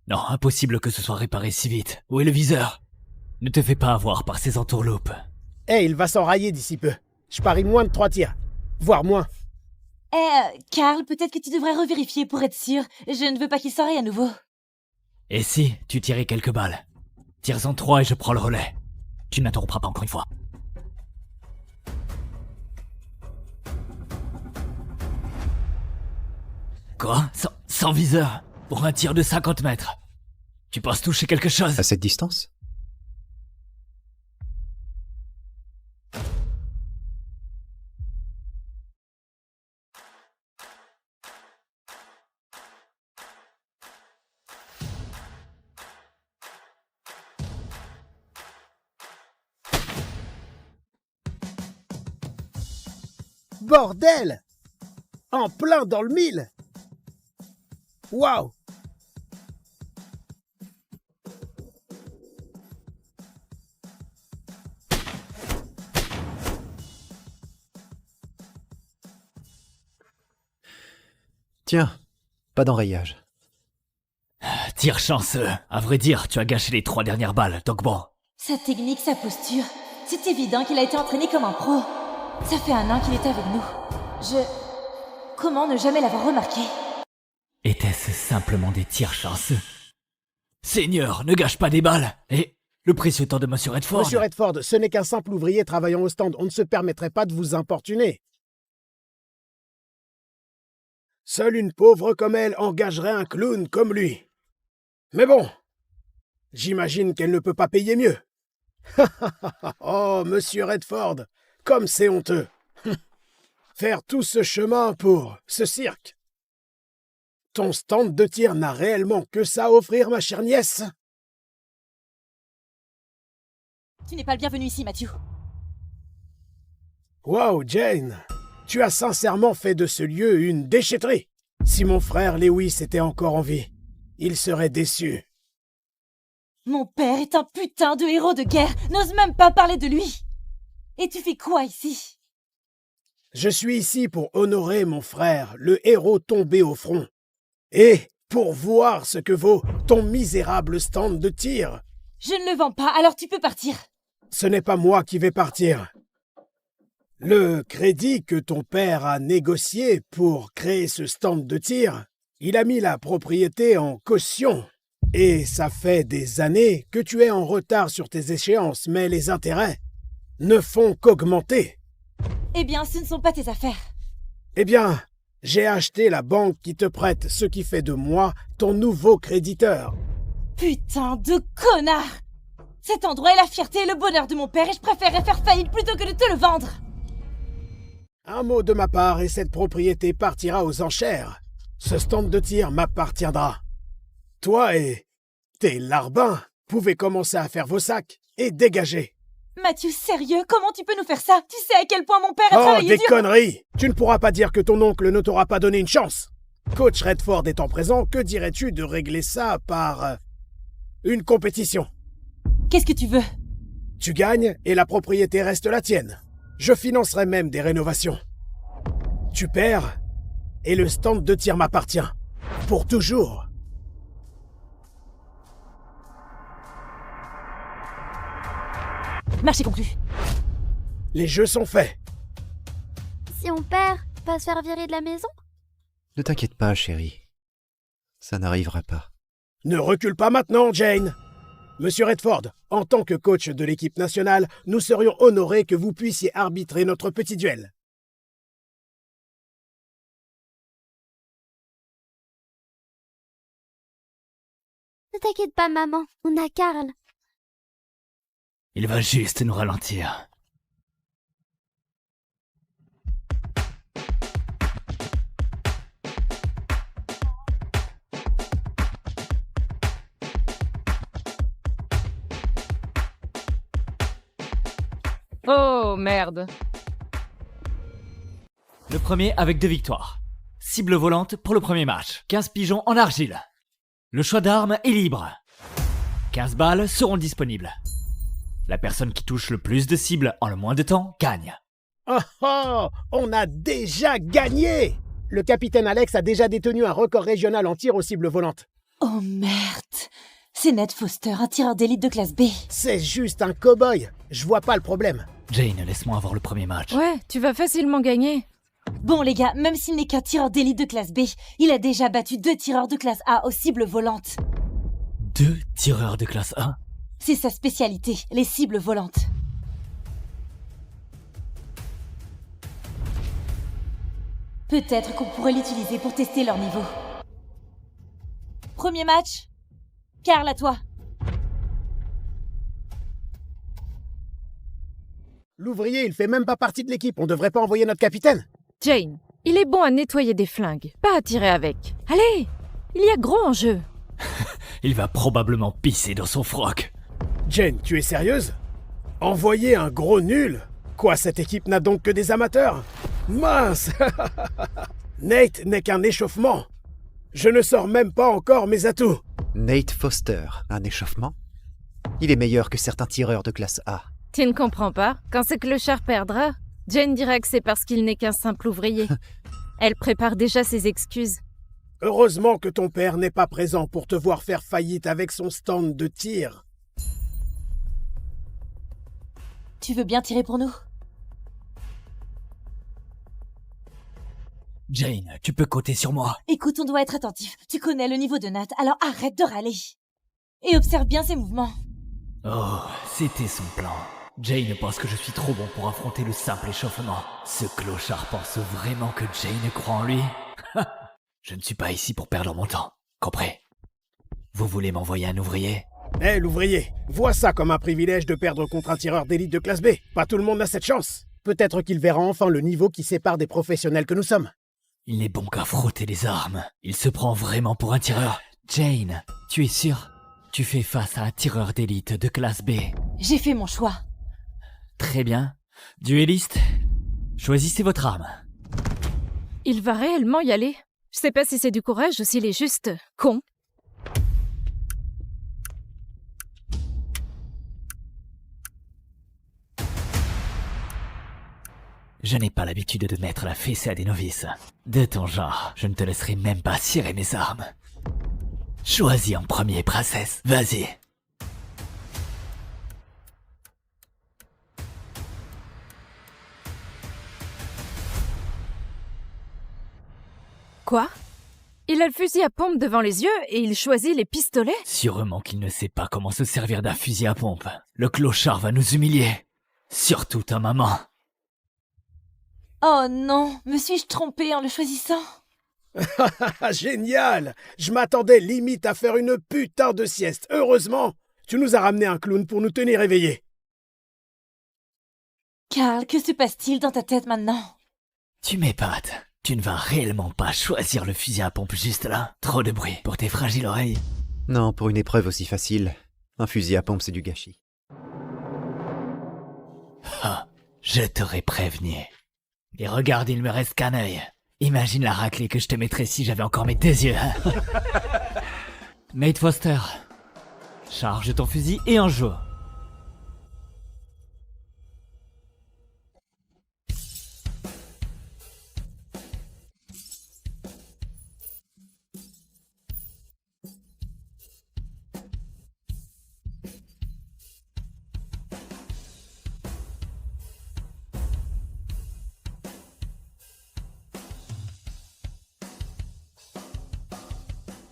Non, impossible que ce soit réparé si vite. Où est le viseur? Ne te fais pas avoir par ces entourloupes. Il va s'enrailler d'ici peu. Je parie moins de 3 tirs. Voire moins. Carl, peut-être que tu devrais revérifier pour être sûr. Je ne veux pas qu'il s'enraye à nouveau. Et si tu tirais quelques balles? Tire-en 3 et je prends le relais. Tu n'interrompras pas encore une fois. Quoi? Sans viseur? Pour un tir de 50 mètres? Tu penses toucher quelque chose? À cette distance? Bordel! En plein dans le mille! Waouh! Tiens, pas d'enrayage. Tir chanceux. À vrai dire, tu as gâché les 3 dernières balles, donc bon. Sa technique, sa posture. C'est évident qu'il a été entraîné comme un pro. Ça fait 1 an qu'il est avec nous. Comment ne jamais l'avoir remarqué? Était-ce simplement des tirs chanceux? Seigneur, ne gâche pas des balles. Et le précieux temps de Monsieur Redford. Monsieur Redford, ce n'est qu'un simple ouvrier travaillant au stand. On ne se permettrait pas de vous importuner. Seule une pauvre comme elle engagerait un clown comme lui. Mais bon, j'imagine qu'elle ne peut pas payer mieux. Oh, Monsieur Redford, comme c'est honteux. Faire tout ce chemin pour ce cirque. Ton stand de tir n'a réellement que ça à offrir, ma chère nièce. Tu n'es pas le bienvenu ici, Matthew. Wow, Jane, tu as sincèrement fait de ce lieu une déchetterie. Si mon frère Lewis était encore en vie, il serait déçu. Mon père est un putain de héros de guerre. N'ose même pas parler de lui. Et tu fais quoi ici? Je suis ici pour honorer mon frère, le héros tombé au front. Et pour voir ce que vaut ton misérable stand de tir. Je ne le vends pas, alors tu peux partir. Ce n'est pas moi qui vais partir. Le crédit que ton père a négocié pour créer ce stand de tir, il a mis la propriété en caution. Et ça fait des années que tu es en retard sur tes échéances, mais les intérêts ne font qu'augmenter. Eh bien, ce ne sont pas tes affaires. Eh bien, j'ai acheté la banque qui te prête, ce qui fait de moi ton nouveau créditeur. Putain de connard! Cet endroit est la fierté et le bonheur de mon père et je préférerais faire faillite plutôt que de te le vendre. Un mot de ma part et cette propriété partira aux enchères. Ce stand de tir m'appartiendra. Toi et tes larbins pouvez commencer à faire vos sacs et dégager. Matthew, sérieux? Comment tu peux nous faire ça? Tu sais à quel point mon père a Oh, travaillé des dur. conneries! Tu ne pourras pas dire que ton oncle ne t'aura pas donné une chance. Coach Redford étant présent, que dirais-tu de régler ça par une compétition? Qu'est-ce que tu veux? Tu gagnes et la propriété reste la tienne. Je financerai même des rénovations. Tu perds et le stand de tir m'appartient. Pour toujours. Marché conclu. Les jeux sont faits. Si on perd, pas se faire virer de la maison? Ne t'inquiète pas, chérie. Ça n'arrivera pas. Ne recule pas maintenant, Jane. Monsieur Redford, en tant que coach de l'équipe nationale, nous serions honorés que vous puissiez arbitrer notre petit duel. t'inquiète pas, maman. On a Karl. Il va juste nous ralentir. Oh, merde. Le premier avec 2 victoires. Cible volante pour le premier match. 15 pigeons en argile. Le choix d'armes est libre. 15 balles seront disponibles. La personne qui touche le plus de cibles en le moins de temps gagne. Oh oh, on a déjà gagné! Le capitaine Alex a déjà détenu un record régional en tir aux cibles volantes. Oh merde! C'est Ned Foster, un tireur d'élite de classe B. C'est juste un cow-boy. Je vois pas le problème. Jane, laisse-moi avoir le premier match. Ouais, tu vas facilement gagner. Bon les gars, même s'il n'est qu'un tireur d'élite de classe B, il a déjà battu 2 tireurs de classe A aux cibles volantes. 2 tireurs de classe A? C'est sa spécialité, les cibles volantes. Peut-être qu'on pourrait l'utiliser pour tester leur niveau. Premier match. Karl, à toi. L'ouvrier, il fait même pas partie de l'équipe. On devrait pas envoyer notre capitaine. Jane, il est bon à nettoyer des flingues, pas à tirer avec. Allez, il y a gros en jeu. Il va probablement pisser dans son froc. Jane, tu es sérieuse? Envoyer un gros nul? Quoi, cette équipe n'a donc que des amateurs? Mince! Nate n'est qu'un échauffement. Je ne sors même pas encore mes atouts. Nate Foster, un échauffement? Il est meilleur que certains tireurs de classe A. Tu ne comprends pas? Quand ce clochard perdra, Jane dira que c'est parce qu'il n'est qu'un simple ouvrier. Elle prépare déjà ses excuses. Heureusement que ton père n'est pas présent pour te voir faire faillite avec son stand de tir. Tu veux bien tirer pour nous? Jane, tu peux compter sur moi. Écoute, on doit être attentif. Tu connais le niveau de Nat, alors arrête de râler. Et observe bien ses mouvements. Oh, c'était son plan. Jane pense que je suis trop bon pour affronter le simple échauffement. Ce clochard pense vraiment que Jane croit en lui? Je ne suis pas ici pour perdre mon temps. Compris? Vous voulez m'envoyer un ouvrier? Eh, l'ouvrier, vois ça comme un privilège de perdre contre un tireur d'élite de classe B. Pas tout le monde a cette chance. Peut-être qu'il verra enfin le niveau qui sépare des professionnels que nous sommes. Il n'est bon qu'à frotter les armes. Il se prend vraiment pour un tireur. Jane, tu es sûre? Tu fais face à un tireur d'élite de classe B. J'ai fait mon choix. Très bien. Duelliste, choisissez votre arme. Il va réellement y aller? Je sais pas si c'est du courage ou s'il est juste con. Je n'ai pas l'habitude de mettre la fessée à des novices. De ton genre, je ne te laisserai même pas cirer mes armes. Choisis en premier, princesse. Vas-y. Quoi? Il a le fusil à pompe devant les yeux et il choisit les pistolets? Sûrement qu'il ne sait pas comment se servir d'un fusil à pompe. Le clochard va nous humilier. Surtout ta maman. Oh non, me suis-je trompée en le choisissant? Génial! Je m'attendais limite à faire une putain de sieste. Heureusement, tu nous as ramené un clown pour nous tenir éveillés. Karl, que se passe-t-il dans ta tête maintenant? Tu m'épates. Tu ne vas réellement pas choisir le fusil à pompe juste là? Trop de bruit pour tes fragiles oreilles. Non, pour une épreuve aussi facile, un fusil à pompe c'est du gâchis. Ah, je t'aurais prévenu. Et regarde, il me reste qu'un œil. Imagine la raclée que je te mettrais si j'avais encore mes 2 yeux. Nate Foster, charge ton fusil et en joue.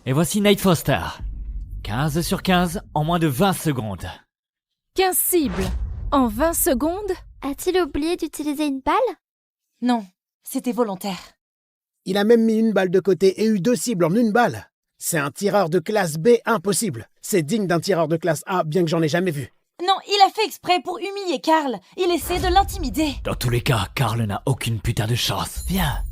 Et voici Nate Foster. 15 sur 15 en moins de 20 secondes. 15 cibles en 20 secondes? A-t-il oublié d'utiliser une balle? Non, c'était volontaire. Il a même mis une balle de côté et eu 2 cibles en une balle. C'est un tireur de classe B impossible. C'est digne d'un tireur de classe A, bien que j'en ai jamais vu. Non, il a fait exprès pour humilier Karl. Il essaie de l'intimider. Dans tous les cas, Karl n'a aucune putain de chance. Viens.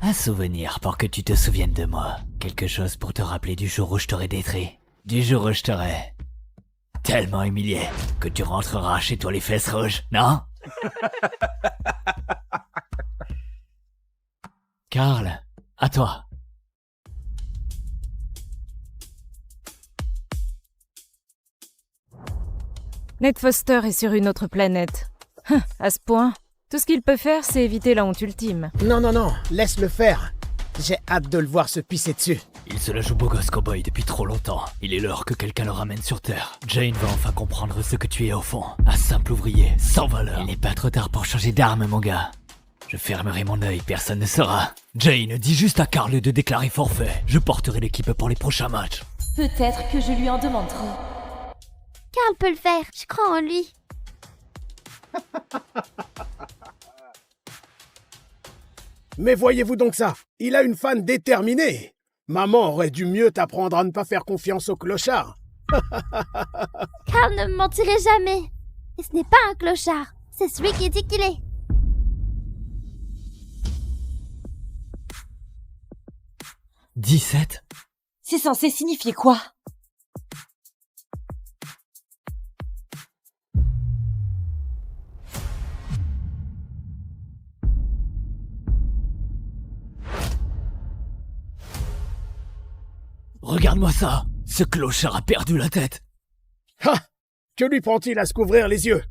Un souvenir pour que tu te souviennes de moi. Quelque chose pour te rappeler du jour où je t'aurai détruit. Du jour où je t'aurai tellement humilié que tu rentreras chez toi les fesses rouges, non? Karl, à toi. Ned Foster est sur une autre planète. À ce point, tout ce qu'il peut faire, c'est éviter la honte ultime. Non, laisse-le faire. J'ai hâte de le voir se pisser dessus. Il se la joue beau gosse cowboy depuis trop longtemps. Il est l'heure que quelqu'un le ramène sur Terre. Jane va enfin comprendre ce que tu es au fond. Un simple ouvrier, sans valeur. Il n'est pas trop tard pour changer d'arme, mon gars. Je fermerai mon œil, personne ne saura. Jane, dis juste à Karl de déclarer forfait. Je porterai l'équipe pour les prochains matchs. Peut-être que je lui en demande trop. Karl peut le faire, je crois en lui. Mais voyez-vous donc ça? Il a une fan déterminée. Maman aurait dû mieux t'apprendre à ne pas faire confiance au clochard. Karl ne me mentirait jamais. Et ce n'est pas un clochard, c'est celui qui dit qu'il est. « 17 » C'est censé signifier quoi? Regarde-moi ça. Ce clochard a perdu la tête. Ha! Que lui prend-il à se couvrir les yeux?